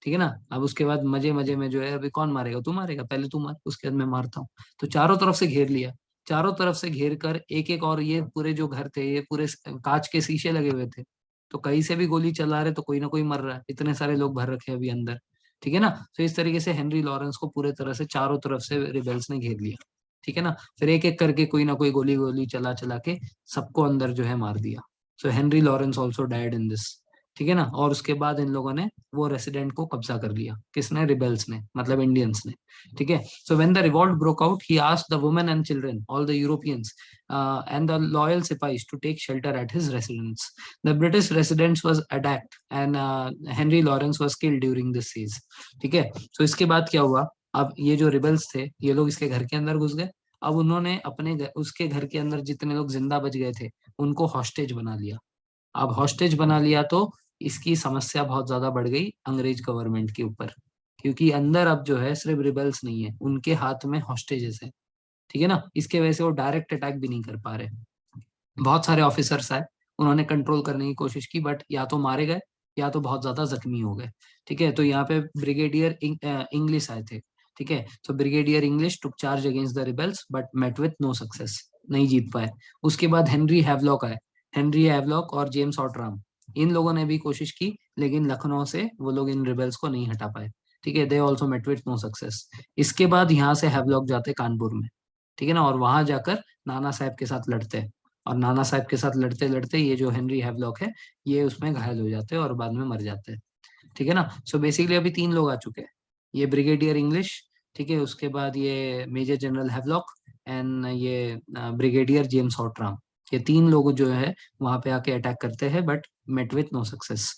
ठीक है ना। अब उसके बाद मजे मजे में जो है, अभी कौन मारेगा? तू मारेगा, पहले तू मार, उसके बाद मैं मारता हूँ। तो चारों तरफ से घेर लिया। चारों तरफ से घेर कर एक एक, और ये पूरे जो घर थे ये पूरे कांच के शीशे लगे हुए थे। तो कहीं से भी गोली चला रहे तो कोई ना कोई मर रहा है, इतने सारे लोग भर रखे हैं अभी अंदर। ठीक है ना। तो इस तरीके से हेनरी लॉरेंस को पूरे तरह से चारों तरफ से रिबेल्स ने घेर लिया। ठीक है ना। फिर एक एक करके कोई ना कोई गोली गोली चला चला के सबको अंदर जो है मार दिया। So Henry Lawrence also died in this. ठीक है ना। और उसके बाद इन लोगों ने वो रेसिडेंट को कब्जा कर लिया। किसने? रिबेल्स ने, मतलब इंडियंस ने। ठीक है। So when the revolt broke out, he asked the women and children, all the Europeans and the loyal sipahis to take shelter at his residence. The British residence was attacked and Henry Lawrence was killed during this siege. ठीक है। सो इसके बाद क्या हुआ? अब ये जो रिबेल्स थे, ये लोग इसके घर के अंदर घुस गए। अब उन्होंने अपने उसके घर के अंदर जितने लोग जिंदा बच गए थे उनको हॉस्टेज बना लिया। अब हॉस्टेज बना लिया तो इसकी समस्या बहुत ज्यादा बढ़ गई अंग्रेज गवर्नमेंट के ऊपर, क्योंकि अंदर अब जो है सिर्फ रिबेल्स नहीं है, उनके हाथ में हॉस्टेजेस है। ठीक है ना। इसके वजह से वो डायरेक्ट अटैक भी नहीं कर पा रहे। बहुत सारे ऑफिसर्स आए, उन्होंने कंट्रोल करने की कोशिश की, बट या तो मारे गए या तो बहुत ज्यादा जख्मी हो गए। ठीक है। तो यहाँ पे ब्रिगेडियर इंग्लिश आए थे। ठीक है। तो brigadier Inglis took charge against the rebels but met with no success, नहीं जीत पाए। उसके बाद हेनरी हैवलॉक आए। हेनरी हैवलॉक और जेम्स ऑटराम, इन लोगों ने भी कोशिश की, लेकिन लखनऊ से वो लोग इन रिबेल्स को नहीं हटा पाए। ठीक है। They also met with no success. इसके बाद यहाँ से हैवलॉक जाते कानपुर में। ठीक है ना। और वहां जाकर नाना साहब के साथ लड़ते हैं। और नाना साहब के साथ लड़ते लड़ते ये जो हेनरी हैवलॉक है, ये उसमें घायल हो जाते हैं और बाद में मर जाते हैं। ठीक है ना। सो बेसिकली अभी तीन लोग आ चुके हैं। ये ब्रिगेडियर इंग्लिश, ठीक है, उसके बाद ये मेजर जनरल हैवलॉक, एंड ये ब्रिगेडियर जेम्स ऑटराम। ये तीन लोग जो है वहां पे आके अटैक करते हैं but met with no success.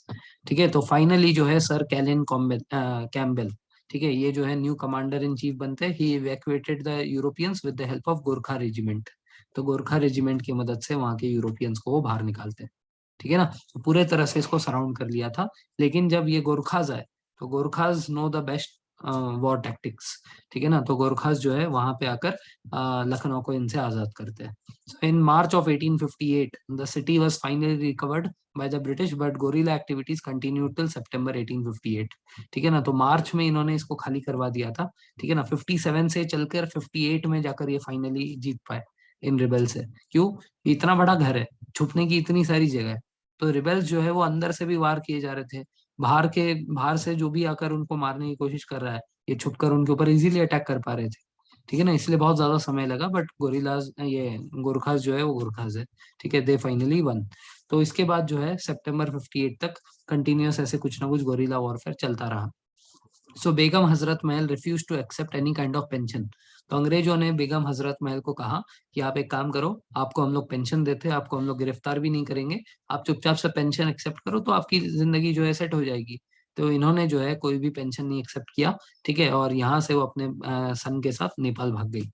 ठीक है। तो फाइनली जो है सर कैलिन कैम्बेल, ठीक है, ये जो है न्यू कमांडर इन चीफ बनते हैं। He evacuated the Europeans with the help of Gorkha regiment. तो गोरखा रेजिमेंट की मदद से वहां के यूरोपियंस को वो बाहर निकालते हैं। ठीक है ना। तो पूरे तरह से इसको सराउंड कर लिया था। लेकिन जब ये गोरखाज आए, तो Gorkhas know the best war tactics. ठीक है ना। तो गोरखाज जो है वहां पे आकर लखनऊ को इनसे आजाद करते हैं। So in March of 1858, the city was finally recovered by the British, but guerrilla activities continued till September 1858। ठीक है ना। तो मार्च में इन्होंने इसको खाली करवा दिया था। ठीक है ना। 57 से चलकर 58 में जाकर ये फाइनली जीत पाए इन रिबेल से। क्यों? इतना बड़ा घर है, छुपने की इतनी सारी जगह है। तो रिबेल्स जो है वो अंदर से भी वार किए जा रहे थे, बाहर से जो भी आकर उनको मारने की कोशिश कर रहा है, ये छुपकर उनके ऊपर इजीली अटैक कर पा रहे थे। ठीक है ना। इसलिए बहुत ज्यादा समय लगा, बट गोरिल्लाज, ये गोरखास जो है वो गोरखास है। ठीक है। They finally one. तो इसके बाद जो है सितंबर 58 तक कंटिन्यूअस ऐसे कुछ ना कुछ गोरिल्ला वॉरफेयर चलता रहा। सो Begum Hazrat Mahal refuse to accept any kind of pension. तो अंग्रेजों ने बेगम हजरत महल को कहा कि आप एक काम करो, आपको हम लोग पेंशन देते हैं, आपको हम लोग गिरफ्तार भी नहीं करेंगे, आप चुपचाप से पेंशन एक्सेप्ट करो तो आपकी जिंदगी जो है सेट हो जाएगी। तो इन्होंने जो है कोई भी पेंशन नहीं एक्सेप्ट किया, ठीक है, और यहाँ से वो अपने सन के साथ नेपाल भाग गई,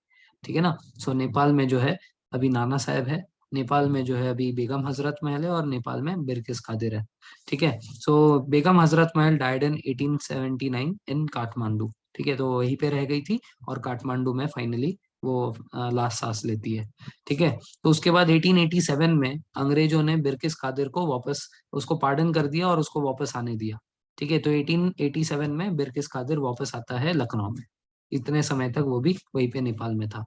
ठीक है ना। सो नेपाल में जो है अभी नाना साहेब है, नेपाल में जो है अभी बेगम हजरत महल है, और नेपाल में बिरकिस कादिर है, ठीक है। सो बेगम हजरत महल डाइड इन 1879 इन काठमांडू, ठीक है, तो वहीं पे रह गई थी और काठमांडू में फाइनली वो लास्ट सांस लेती है, ठीक है। तो उसके बाद 1887 में अंग्रेजों ने बिरकिस कादिर को वापस, उसको पार्डन कर दिया और उसको वापस आने दिया, ठीक है। तो 1887 में बिरकिस कादिर वापस आता है लखनऊ में। इतने समय तक वो भी वहीं पे नेपाल में था,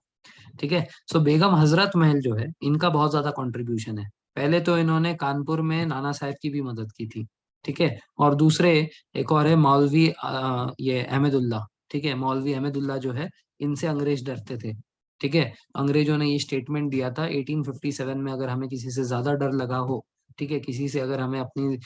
ठीक है। सो बेगम हजरत महल जो है इनका बहुत ज्यादा कंट्रीब्यूशन है। पहले तो इन्होंने कानपुर में नाना साहब की भी मदद की थी, ठीक है। और दूसरे एक और है मौलवी ये अहमदुल्ला, ठीक है, मौलवी अहमदुल्ला जो है, इनसे अंग्रेज डरते थे, ठीक है। अंग्रेजों ने ये स्टेटमेंट दिया था 1857 में, अगर हमें किसी से ज्यादा डर लगा हो, ठीक है, किसी से अगर हमें अपनी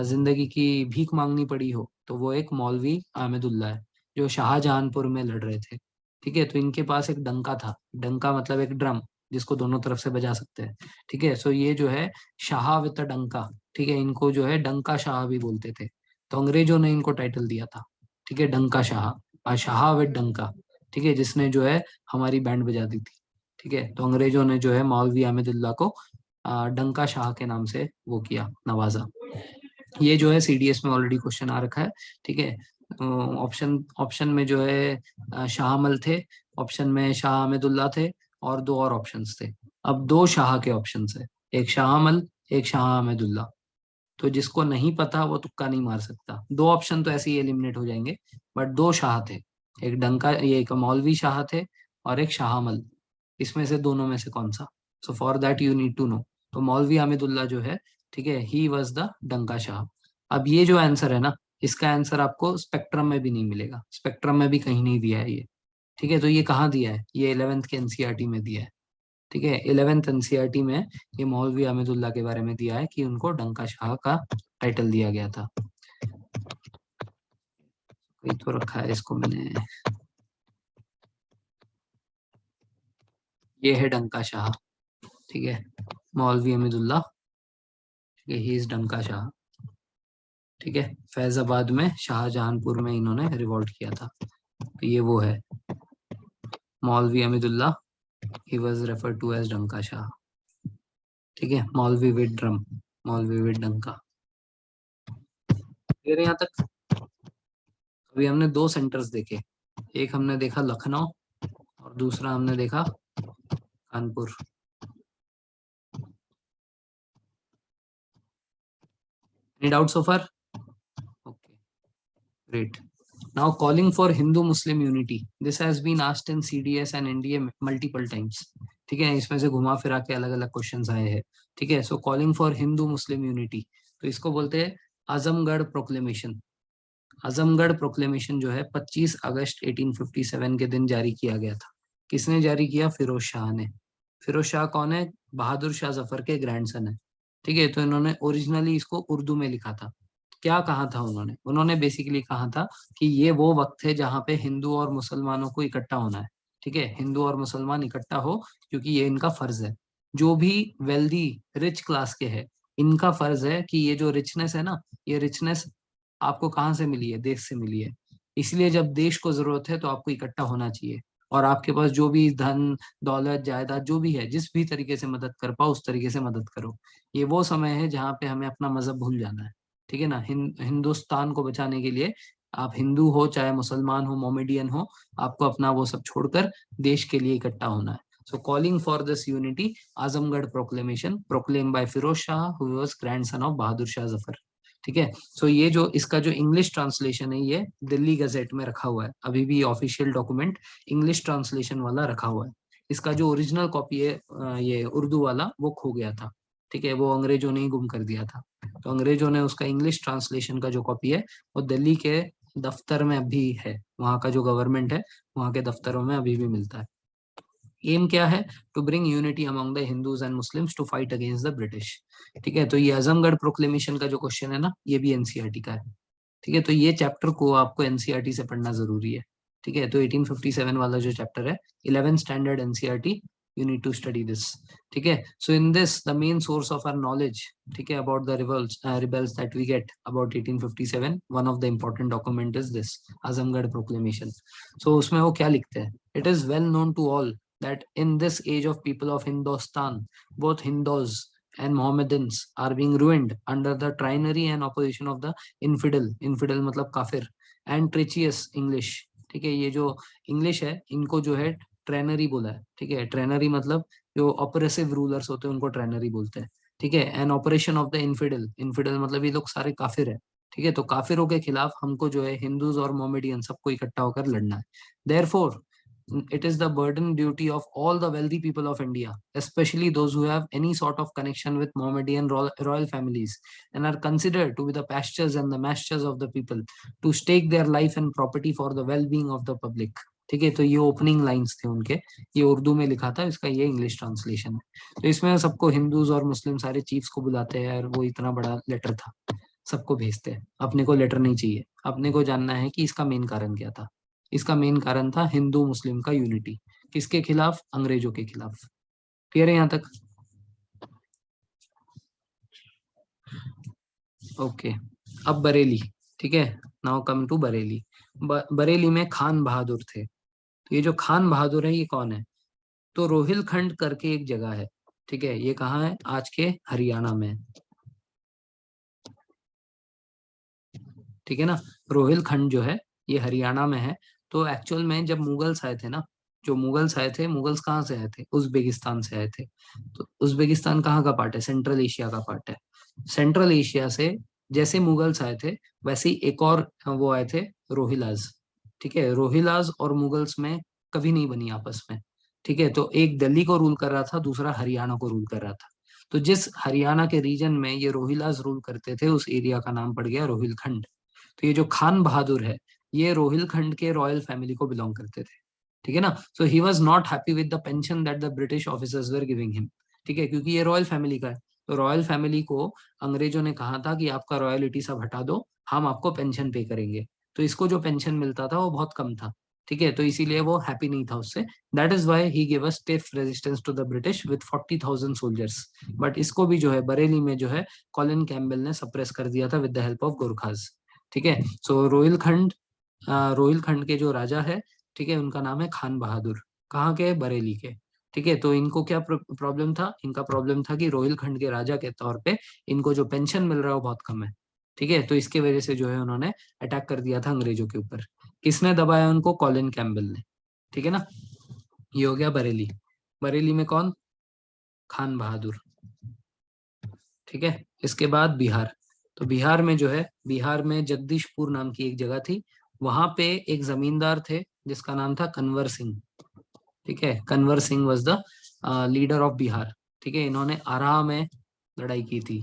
जिंदगी की भीख मांगनी पड़ी हो, तो वो एक मौलवी अहमदुल्ला है, जो शाहजहांपुर में लड़ रहे थे, ठीक है। तो इनके पास एक डंका था, डंका मतलब एक ड्रम जिसको दोनों तरफ से बजा सकते हैं, ठीक है। सो ये जो है शाह विद डंका, ठीक है, इनको जो है डंका शाह भी बोलते थे। तो अंग्रेजों ने इनको टाइटल दिया था, ठीक है, डंका शाह, शाह विद डंका, ठीक है, जिसने जो है हमारी बैंड बजा दी थी, ठीक है। तो अंग्रेजों ने जो है मौलवी अहमदुल्ला को डंका शाह के नाम से वो किया, नवाजा। ये जो है सीडीएस में ऑलरेडी क्वेश्चन आ रखा है, ठीक है। ऑप्शन ऑप्शन में जो है शाह अमल थे, ऑप्शन में शाह अहमदुल्ला थे, और दो और ऑप्शंस थे। अब दो शाह के ऑप्शंस है, एक शाह अमल, एक शाह अहमदुल्ला। तो जिसको नहीं पता वो तुक्का नहीं मार सकता, दो ऑप्शन तो ऐसे ही एलिमिनेट हो जाएंगे, बट दो शाह थे, एक डंका, ये एक मौलवी शाह थे, और एक शाह अमल। इसमें से दोनों में से कौन सा? So for that you need to know. तो मौलवी हामिदुल्लाह जो है, ठीक है, ही वॉज द डंका शाह। अब ये जो आंसर है ना, इसका आंसर आपको स्पेक्ट्रम में भी नहीं मिलेगा, स्पेक्ट्रम में भी कहीं नहीं दिया है ये, ठीक है। तो ये कहाँ दिया है? ये 11th के एनसीईआरटी में दिया है, ठीक है। 11th एनसीईआरटी में ये मौलवी हामिदुल्लाह के बारे में दिया है कि उनको डंका शाह का टाइटल दिया गया था। ये तो रखा है इसको मैंने, ये है डंका शाह, ठीक है, मौलवी हमीदुल्लाह, ठीक है, ही इज डंका शाह, ठीक है। फैजाबाद में, शाहजहांपुर में इन्होंने रिवॉल्ट किया था। तो ये वो है Maulvi Hamidullah, he was referred to as Danka Shah, ठीक है। Maulvi with drum, Maulvi with danka. Clear है यहाँ तक? अभी हमने दो सेंटर्स देखे, एक हमने देखा लखनऊ और दूसरा हमने देखा Kanpur. Any doubt so far? Okay, great. Now calling for Hindu-Muslim unity. This has been asked in CDS and NDA multiple times. ठीक है, इसमें से घुमा फिरा के अलग अलग क्वेश्चंस आए हैं, ठीक है। So calling for Hindu Muslim unity, तो इसको बोलते हैं आजमगढ़ प्रोक्लेमेशन। आजमगढ़ प्रोक्लेमेशन जो है 25 अगस्त 1857 के दिन जारी किया गया था। किसने जारी किया? फिरोज शाह ने। फिरोज शाह कौन है? बहादुर शाह जफर के ग्रैंडसन है, ठीक है। तो इन्होंने ओरिजिनली इसको उर्दू में लिखा था। क्या कहा था उन्होंने? उन्होंने बेसिकली कहा था कि ये वो वक्त है जहाँ पे हिंदू और मुसलमानों को इकट्ठा होना है, ठीक है, हिंदू और मुसलमान इकट्ठा हो, क्योंकि ये इनका फर्ज है। जो भी वेल्दी रिच क्लास के है, इनका फर्ज है कि ये जो रिचनेस है ना, ये रिचनेस आपको कहाँ से मिली है? देश से मिली है। इसलिए जब देश को जरूरत है तो आपको इकट्ठा होना चाहिए, और आपके पास जो भी धन दौलत जायदाद जो भी है, जिस भी तरीके से मदद कर पाओ उस तरीके से मदद करो। ये वो समय है जहाँ पे हमें अपना मजहब भूल जाना है, ठीक है ना। हिंदुस्तान को बचाने के लिए, आप हिंदू हो चाहे मुसलमान हो मोमेडियन हो, आपको अपना वो सब छोड़कर देश के लिए इकट्ठा होना है। So calling for this unity, Azamgarh proclamation, proclaim by Firoz Shah who was grandson of Bahadur Shah Zafar, ठीक है। सो ये जो इसका जो इंग्लिश ट्रांसलेशन है, ये दिल्ली गजेट में रखा हुआ है, अभी भी ऑफिशियल डॉक्यूमेंट इंग्लिश ट्रांसलेशन वाला रखा हुआ है। इसका जो ओरिजिनल कॉपी है ये उर्दू वाला, वो खो गया था, ठीक है, वो अंग्रेजों ने ही गुम कर दिया था। तो अंग्रेजों ने उसका इंग्लिश ट्रांसलेशन का जो कॉपी है, वो दिल्ली के दफ्तर में अभी है, वहाँ का जो गवर्नमेंट है वहाँ के दफ्तरों में अभी भी मिलता है। एम क्या है? To bring unity among the Hindus and Muslims to fight against the British, ठीक है। तो ये आजमगढ़ प्रोक्लेमेशन का जो क्वेश्चन है ना, ये भी एनसीईआरटी का है, ठीक है। तो ये चैप्टर को आपको एनसीईआरटी से पढ़ना जरूरी है, ठीक है। तो 1857 वाला जो चैप्टर है, 11th standard NCERT you need to study this. ठीक है, so in this the main source of our knowledge, ठीक है, about the rebels that we get about 1857, one of the important document is this Azamgarh proclamation. So उसमें वो क्या लिखते हैं? It is well known to all that in this age of people of Hindustan, both Hindus and Mohammedans are being ruined under the tyranny and opposition of the infidel मतलब काफिर, and treacherous English. ठीक है, ये जो इंग्लिश है इनको जो है ट्रेनरी बोला है। ठीक है, ट्रेनरी मतलब जो ऑपरेसिव रूलर्स होते हैं उनको ट्रेनरी बोलते हैं। ठीक है, an operation of the infidel मतलब ये लोग सारे काफिर है। ठीक है, तो काफिरों के खिलाफ हमको जो है हिंदूज और मोमेडियन सबको इकट्ठा होकर लड़ना है। Therefore it is the burden duty of all the wealthy people of India, especially those who have any sort of connection with Mohammedan royal families and are considered to be the pastors and the masters of the people, to stake their life and property for the well-being of the public. ठीक है, तो ये ओपनिंग लाइंस थे उनके, ये उर्दू में लिखा था, इसका ये इंग्लिश ट्रांसलेशन है। तो इसमें सबको हिंदूज और मुस्लिम सारे चीफ्स को बुलाते हैं और वो इतना बड़ा लेटर था, सबको भेजते हैं। अपने को लेटर नहीं चाहिए, अपने को जानना है कि इसका मेन कारण क्या था। इसका मेन कारण था हिंदू मुस्लिम का यूनिटी, किसके खिलाफ? अंग्रेजों के खिलाफ। क्लियर है यहाँ तक? ओके, अब बरेली। ठीक है, now come to Bareilly. Bareilly में खान बहादुर थे। तो ये जो खान बहादुर है ये कौन है? तो रोहिलखंड करके एक जगह है। ठीक है, ये कहाँ है? आज के हरियाणा में। ठीक है ना, रोहिलखंड जो है ये हरियाणा में है। तो एक्चुअल में जब मुगल्स आए थे ना, जो मुगल्स आए थे, मुगल्स कहाँ से आए थे? उज्बेकिस्तान से आए थे। तो उज्बेकिस्तान कहाँ का पार्ट है? सेंट्रल एशिया का पार्ट है। सेंट्रल एशिया से जैसे मुगल्स आए थे वैसे ही एक और वो आए थे, रोहिलाज। ठीक है, रोहिलाज और मुगल्स में कभी नहीं बनी आपस में। ठीक है, तो एक दिल्ली को रूल कर रहा था, दूसरा हरियाणा को रूल कर रहा था। तो जिस हरियाणा के रीजन में ये रोहिलाज रूल करते थे उस एरिया का नाम पड़ गया रोहिलखंड। तो ये जो खान बहादुर है ये रोहिलखंड के रॉयल फैमिली को बिलोंग करते थे। ठीक है ना, so he was not happy with the pension that the British officers were giving him. ठीक है, क्योंकि ये रॉयल फैमिली का है, तो रॉयल फैमिली को अंग्रेजों ने कहा था कि आपका रॉयलिटी सब हटा दो, हम आपको पेंशन पे करेंगे। तो इसको जो पेंशन मिलता था वो बहुत कम था। ठीक है, तो इसीलिए वो हैप्पी नहीं था उससे। That is why he give a stiff resistance to the British with 40,000 soldiers. But इसको भी जो है बरेली में जो है कॉलिन कैम्बेल ने सप्रेस कर दिया था with the help of Gorkhas. ठीक है, सो रोहिलखंड के जो राजा है, ठीक है, उनका नाम है खान बहादुर। कहाँ के? बरेली के। ठीक है, तो इनको क्या प्रॉब्लम था? इनका प्रॉब्लम था कि रोहिलखंड के राजा के तौर पे इनको जो पेंशन मिल रहा है वो बहुत कम है। ठीक है, तो इसके वजह से जो है उन्होंने अटैक कर दिया था अंग्रेजों के ऊपर। किसने दबाया उनको? कॉलिन कैम्बेल ने। ठीक है ना, ये हो गया बरेली। बरेली में कौन? खान बहादुर। ठीक है, इसके बाद बिहार। तो बिहार में जो है, बिहार में जगदीशपुर नाम की एक जगह थी। वहां पे एक जमींदार थे जिसका नाम था कन्वर सिंह। ठीक है, Kanwar Singh was the leader of Bihar. ठीक है, इन्होंने आरा में लड़ाई की थी।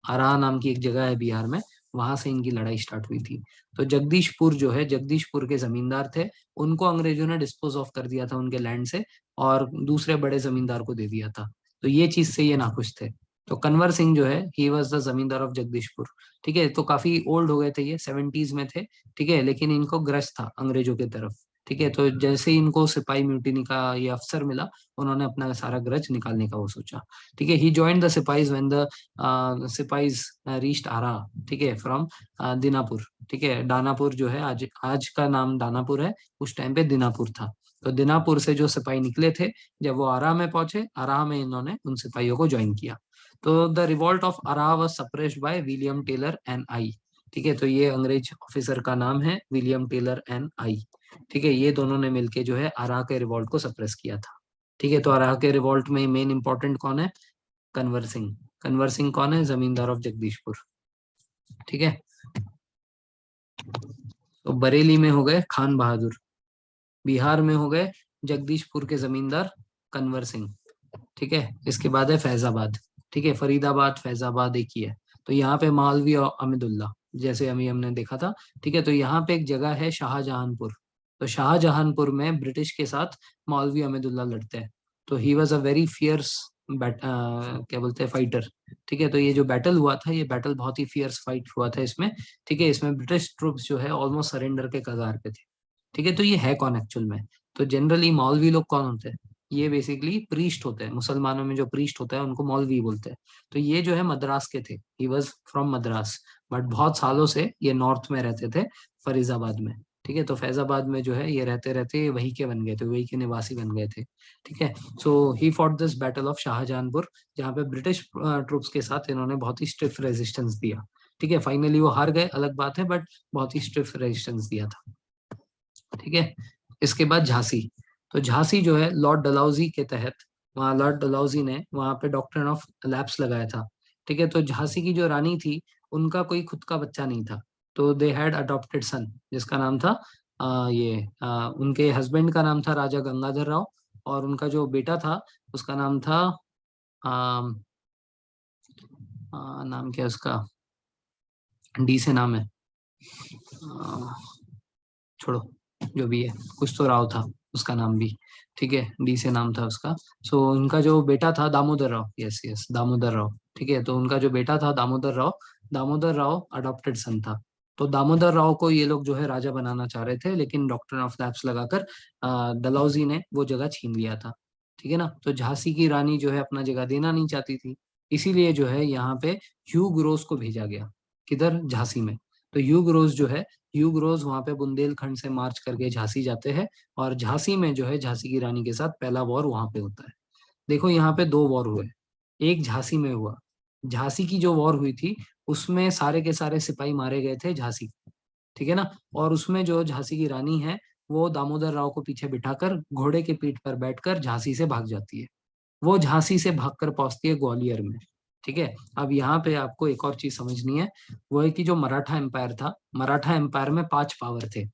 आरा नाम की एक जगह है बिहार में, वहां से इनकी लड़ाई स्टार्ट हुई थी। तो जगदीशपुर जो है, जगदीशपुर के जमींदार थे, उनको अंग्रेजों ने डिस्पोज ऑफ कर दिया था उनके लैंड से और दूसरे बड़े जमींदार को दे दिया था। तो ये चीज से ये नाखुश थे। तो कन्वर सिंह जो है ही वॉज द जमींदार ऑफ जगदीशपुर। ठीक है, तो काफी ओल्ड हो गए थे, ये 70s में थे। ठीक है, लेकिन इनको ग्रज था अंग्रेजों की तरफ। ठीक है, तो जैसे ही इनको सिपाही म्यूटिनी का ये अफसर मिला, उन्होंने अपना सारा ग्रज निकालने का वो सोचा। ठीक है, he joined the sipahis when the sipahis reached Arrah. ठीक है, फ्रॉम दीनापुर। ठीक है, दानापुर जो है आज आज का नाम दानापुर है, उस टाइम पे दीनापुर था। तो दीनापुर से जो सिपाही निकले थे, जब वो आरा में पहुंचे, आरा में इन्होंने उन सिपाहियों को ज्वाइन किया। तो the revolt of Arrah was suppressed by William Taylor and Eyre. ठीक है, तो ये अंग्रेज ऑफिसर का नाम है विलियम टेलर एंड आई। ठीक है, ये दोनों ने मिलके जो है आरा के रिवॉल्ट को सप्रेस किया था। ठीक है, तो आरा के रिवॉल्ट में मेन इंपॉर्टेंट कौन है? कन्वर सिंह। कन्वर सिंह कौन है? जमींदार ऑफ जगदीशपुर। ठीक है, तो बरेली में हो गए खान बहादुर, बिहार में हो गए जगदीशपुर के जमींदार कन्वर सिंह। ठीक है, इसके बाद है फैजाबाद। ठीक है, फरीदाबाद फैजाबाद एक ही है। तो यहाँ पे मौलवी और अमिदुल्ला, जैसे अभी हमने देखा था। ठीक है, तो यहाँ पे एक जगह है शाहजहानपुर। तो शाहजहानपुर में ब्रिटिश के साथ मौलवी अमिदुल्ला लड़ते हैं। तो he was a very fierce क्या बोलते हैं, फाइटर। ठीक है, तो ये जो बैटल हुआ था, ये बैटल बहुत ही फियर्स फाइट हुआ था इसमें। ठीक है, इसमें ब्रिटिश ट्रूप्स जो है ऑलमोस्ट सरेंडर के कगार पे थे। ठीक है, तो ये है कौन एक्चुअल में? तो जनरली मौलवी लोग कौन होते हैं? ये बेसिकली प्रीस्ट होते हैं, मुसलमानों में जो प्रीस्ट होता है उनको मौलवी बोलते हैं। तो ये जो है मद्रास के थे, he was from Madras, but बहुत सालों से ये नॉर्थ में रहते थे, फरीजाबाद में। ठीक है, तो फैजाबाद में जो है ये रहते रहते वही के बन गए थे, वही के निवासी बन गए थे। ठीक है, so he fought this battle of Shahjahanpur, जहाँ पे ब्रिटिश ट्रूप्स के साथ इन्होंने बहुत ही स्टिफ रेजिस्टेंस दिया। ठीक है, फाइनली वो हार गए, अलग बात है, बट बहुत ही स्टिफ रेजिस्टेंस दिया था। ठीक है, इसके बाद झांसी। तो झांसी जो है लॉर्ड डलहौजी के तहत, वहाँ लॉर्ड डलहौजी ने वहाँ पे डॉक्ट्रिन ऑफ लैप्स लगाया था। ठीक है, तो झांसी की जो रानी थी, उनका कोई खुद का बच्चा नहीं था, तो दे हैड अडॉप्टेड सन, जिसका नाम था उनके हस्बैंड का नाम था राजा गंगाधर राव, और उनका जो बेटा था उसका नाम था आ, नाम क्या है उसका, डी से नाम है, आ, छोड़ो, जो भी है, कुछ तो राव था उसका नाम भी। ठीक है, डी से नाम था उसका। सो उनका जो बेटा था दामोदर राव, यस यस, दामोदर राव। ठीक है, तो उनका जो बेटा था दामोदर राव, दामोदर राव अडॉप्टेड सन था। तो दामोदर राव को ये लोग जो है राजा बनाना चाह रहे थे, लेकिन डॉक्टर ऑफ लैप्स लगाकर डलहौजी ने वो जगह छीन लिया था। ठीक है ना, तो झांसी की रानी जो है अपना जगह देना नहीं चाहती थी, इसीलिए जो है यहाँ पे ह्यू ग्रोस को भेजा गया। किधर, झांसी में। तो ह्यू ग्रोस जो है, ह्यू ग्रोस वहां पे बुंदेलखंड से मार्च करके झांसी जाते हैं, और झांसी में जो है झांसी की रानी के साथ पहला वॉर वहां पे होता है। देखो यहाँ पे दो वॉर हुए, एक झांसी में हुआ। झांसी की जो वॉर हुई थी उसमें सारे के सारे सिपाही मारे गए थे झांसी के। ठीक है ना, और उसमें जो झांसी की रानी है, वो दामोदर राव को पीछे बिठाकर घोड़े के पीठ पर बैठकर झांसी से भाग जाती है। वो झांसी से भागकर पहुंचती है ग्वालियर में। ठीक है, अब यहाँ पे आपको एक और चीज समझनी है, वो है कि जो मराठा एम्पायर था, मराठा एम्पायर में 5 पावर थे।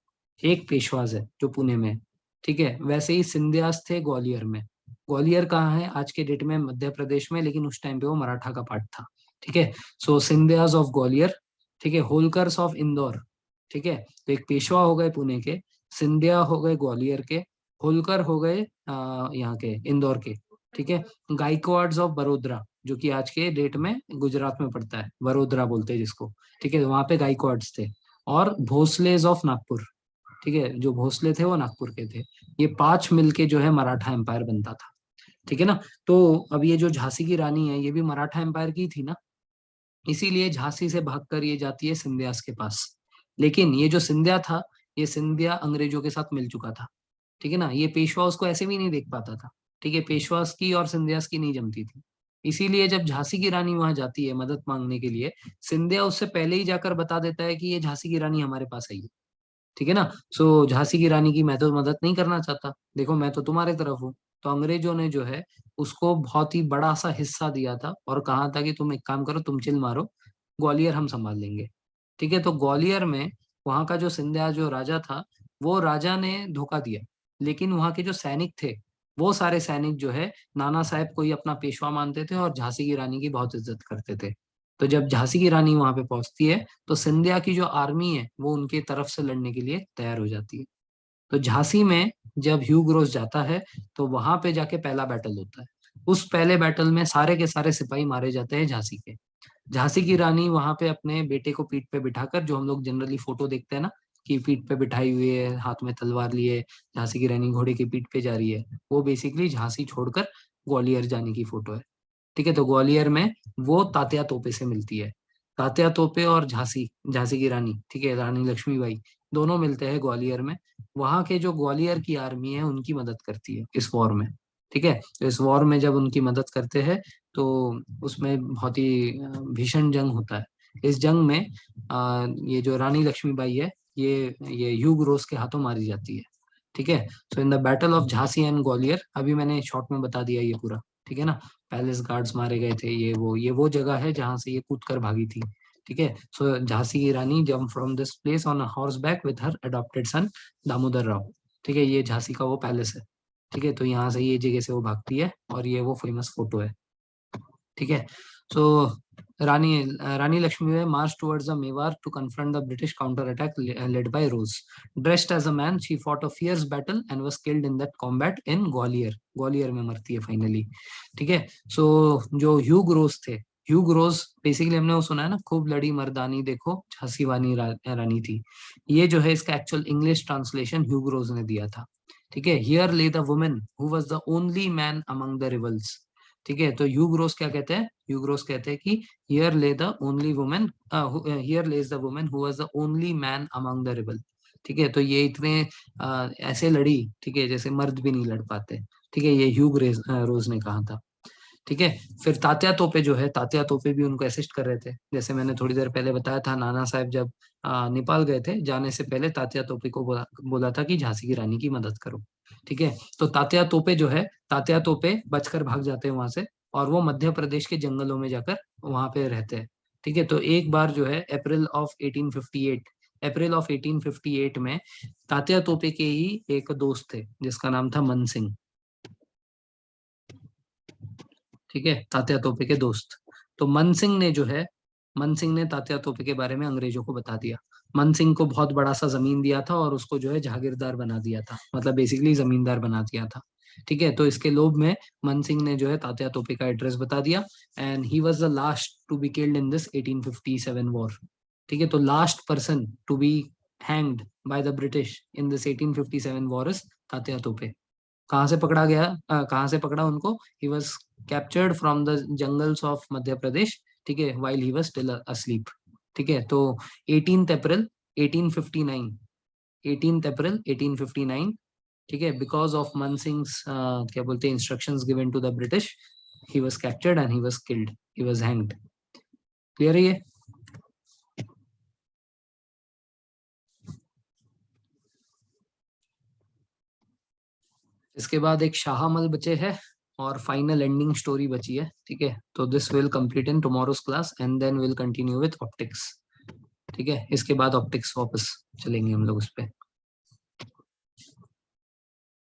एक पेशवाज है जो पुणे में है। ठीक है, वैसे ही सिंधियास थे ग्वालियर में। ग्वालियर कहाँ है आज के डेट में, मध्य प्रदेश में, लेकिन उस टाइम पे वो मराठा का पार्ट था। ठीक है, सो सिंधियास ऑफ ग्वालियर। ठीक है, होलकर्स ऑफ इंदौर। ठीक है, तो एक पेशवा हो गए पुणे के, सिंधिया हो गए ग्वालियर के, होलकर हो गए यहाँ के इंदौर के। ठीक है, गायकवाड्स ऑफ बड़ोदरा, जो कि आज के डेट में गुजरात में पड़ता है, वडोदरा बोलते हैं जिसको। ठीक है, वहां पे गायकवाड्स थे। और भोसलेज ऑफ नागपुर। ठीक है, जो भोसले थे वो नागपुर के थे। ये 5 मिलके जो है मराठा एम्पायर बनता था। ठीक है ना, तो अब ये जो झांसी की रानी है, ये भी मराठा एम्पायर की थी ना, इसीलिए झांसी से भागकर ये जाती है सिंधियास के पास। लेकिन ये जो सिंधिया था, ये सिंधिया अंग्रेजों के साथ मिल चुका था। ठीक है ना, ये पेशवा उसको ऐसे भी नहीं देख पाता था। ठीक है, पेशवास की और सिंधियास की नहीं जमती थी। इसीलिए जब झांसी की रानी वहां जाती है मदद मांगने के लिए, सिंधिया उससे पहले ही जाकर बता देता है कि ये झांसी की रानी हमारे पास आई है। ठीक है ना, सो झांसी की रानी की मैं तो मदद नहीं करना चाहता, देखो मैं तो तुम्हारे तरफ हूँ। तो अंग्रेजों ने जो है उसको बहुत ही बड़ा सा हिस्सा दिया था, और कहा था कि तुम एक काम करो, तुम चिल मारो, ग्वालियर हम संभाल लेंगे। ठीक है, तो ग्वालियर में वहां का जो सिंधिया जो राजा था, वो राजा ने धोखा दिया। लेकिन वहां के जो सैनिक थे, वो सारे सैनिक जो है नाना साहेब को ही अपना पेशवा मानते थे, और झांसी की रानी की बहुत इज्जत करते थे। तो जब झांसी की रानी वहां पे पहुंचती है, तो सिंधिया की जो आर्मी है वो उनके तरफ से लड़ने के लिए तैयार हो जाती है। तो झांसी में जब ह्यू ग्रोस जाता है, तो वहां पे जाके पहला बैटल होता है। उस पहले बैटल में सारे के सारे सिपाही मारे जाते हैं झांसी के। झांसी की रानी वहां पे अपने बेटे को पीठ पे बिठाकर, जो हम लोग जनरली फोटो देखते हैं ना, कि पीठ पे बिठाई हुई है, हाथ में तलवार लिए, झांसी की रानी घोड़े की पीठ पे जा रही है, वो बेसिकली झांसी छोड़कर ग्वालियर जाने की फोटो है। ठीक है, तो ग्वालियर में वो तात्या तोपे से मिलती है। तात्या तोपे और झांसी, झांसी की रानी, ठीक है, रानी लक्ष्मीबाई, दोनों मिलते हैं ग्वालियर में। वहां के जो ग्वालियर की आर्मी है उनकी मदद करती है इस वॉर में। ठीक है, तो इस वॉर में जब उनकी मदद करते हैं, तो उसमें बहुत ही भीषण जंग होता है। इस जंग में ये जो रानी लक्ष्मीबाई है, ये ह्यू ग्रोस के हाथों मारी जाती है। ठीक है, so in the battle of Jhansi and Gwalior, अभी मैंने शॉर्ट में बता दिया ये पूरा। ठीक है ना, पैलेस गार्ड्स मारे गए थे, ये वो जगह है जहां से ये कूद कर भागी थी। ठीक है, सो झांसी की Rani jump from this place on a horse back with her adopted son Damodar Rao. ठीक है, ये झांसी का वो पैलेस है। ठीक है, तो यहाँ से ये जगह से वो भागती है, और ये वो फेमस फोटो है। ठीक है, so Rani Rani Lakshmibai march towards the Mewar to confront the British counter attack led by Rose. Dressed as a man she fought a fierce battle and was killed in that combat in Gwalior. Gwalior में मरती है फाइनली। ठीक है, सो जो ह्यू ग्रोस थे, ह्यू ग्रोस बेसिकली हमने वो सुना है ना, खूब लड़ी मर्दानी देखो झांसी वानी रानी थी। ये जो है इसका एक्चुअल इंग्लिश ट्रांसलेशन ह्यू ग्रोस ने दिया था। ठीक है, हियर ले the woman who was the only man among the rebels. ठीक है, तो ह्यू ग्रोस क्या कहते हैं, ह्यू ग्रोस कहते हैं कि हियर ले the only woman, here Lay's the woman who was the only man among the rebel. ठीक है, तो ये इतने ऐसे लड़ी, ठीक है, जैसे मर्द भी नहीं लड़ पाते। ठीक है, ये ह्यू रोज ने कहा था। ठीक है, फिर तात्या तोपे जो है, तात्या तोपे भी उनको असिस्ट कर रहे थे। जैसे मैंने थोड़ी देर पहले बताया था, नाना साहब जब नेपाल गए थे, जाने से पहले तात्या तोपे को बोला था कि झांसी की रानी की मदद करो। ठीक है, तो तात्या तोपे जो है, तात्या तोपे बचकर भाग जाते हैं वहां से, और वो मध्य प्रदेश के जंगलों में जाकर वहां पे रहते हैं। ठीक है, तो एक बार जो है अप्रैल ऑफ 1858 में तात्या तोपे के ही एक दोस्त थे जिसका नाम था मन सिंह। ठीक है, तात्या तोपे के दोस्त। तो मन सिंह ने जो है, मन सिंह ने तात्या तोपे के बारे में अंग्रेजों को बता दिया। मन सिंह को बहुत बड़ा सा जमीन दिया था और उसको जो है जागीरदार बना दिया था, मतलब बेसिकली जमींदार बना दिया था। ठीक है, तो इसके लोभ में मन सिंह ने जो है तात्या तोपे का एड्रेस बता दिया, and he was the last to be killed in this 1857 war. ठीक है, तो last person to be hanged by the British in this 1857 war is Tatya Tope. कहाँ से पकड़ा गया, कहाँ से पकड़ा उनको, he was captured from the jungles of Madhya Pradesh. ठीक है, while he was still asleep. ठीक है, तो 18 अप्रैल 1859, 18 अप्रैल 1859, ठीक है, बिकॉज ऑफ मन सिंह क्या बोलते हैं instructions given to the British, he was captured and he was killed, he was hanged. Clear है ये? इसके बाद एक शाहमल बचे हैं और फाइनल एंडिंग स्टोरी बची है। ठीक है, तो this will complete in tomorrow's class and then will continue with optics. ठीक है, इसके बाद ऑप्टिक्स वापस चलेंगे हम लोग उस पे।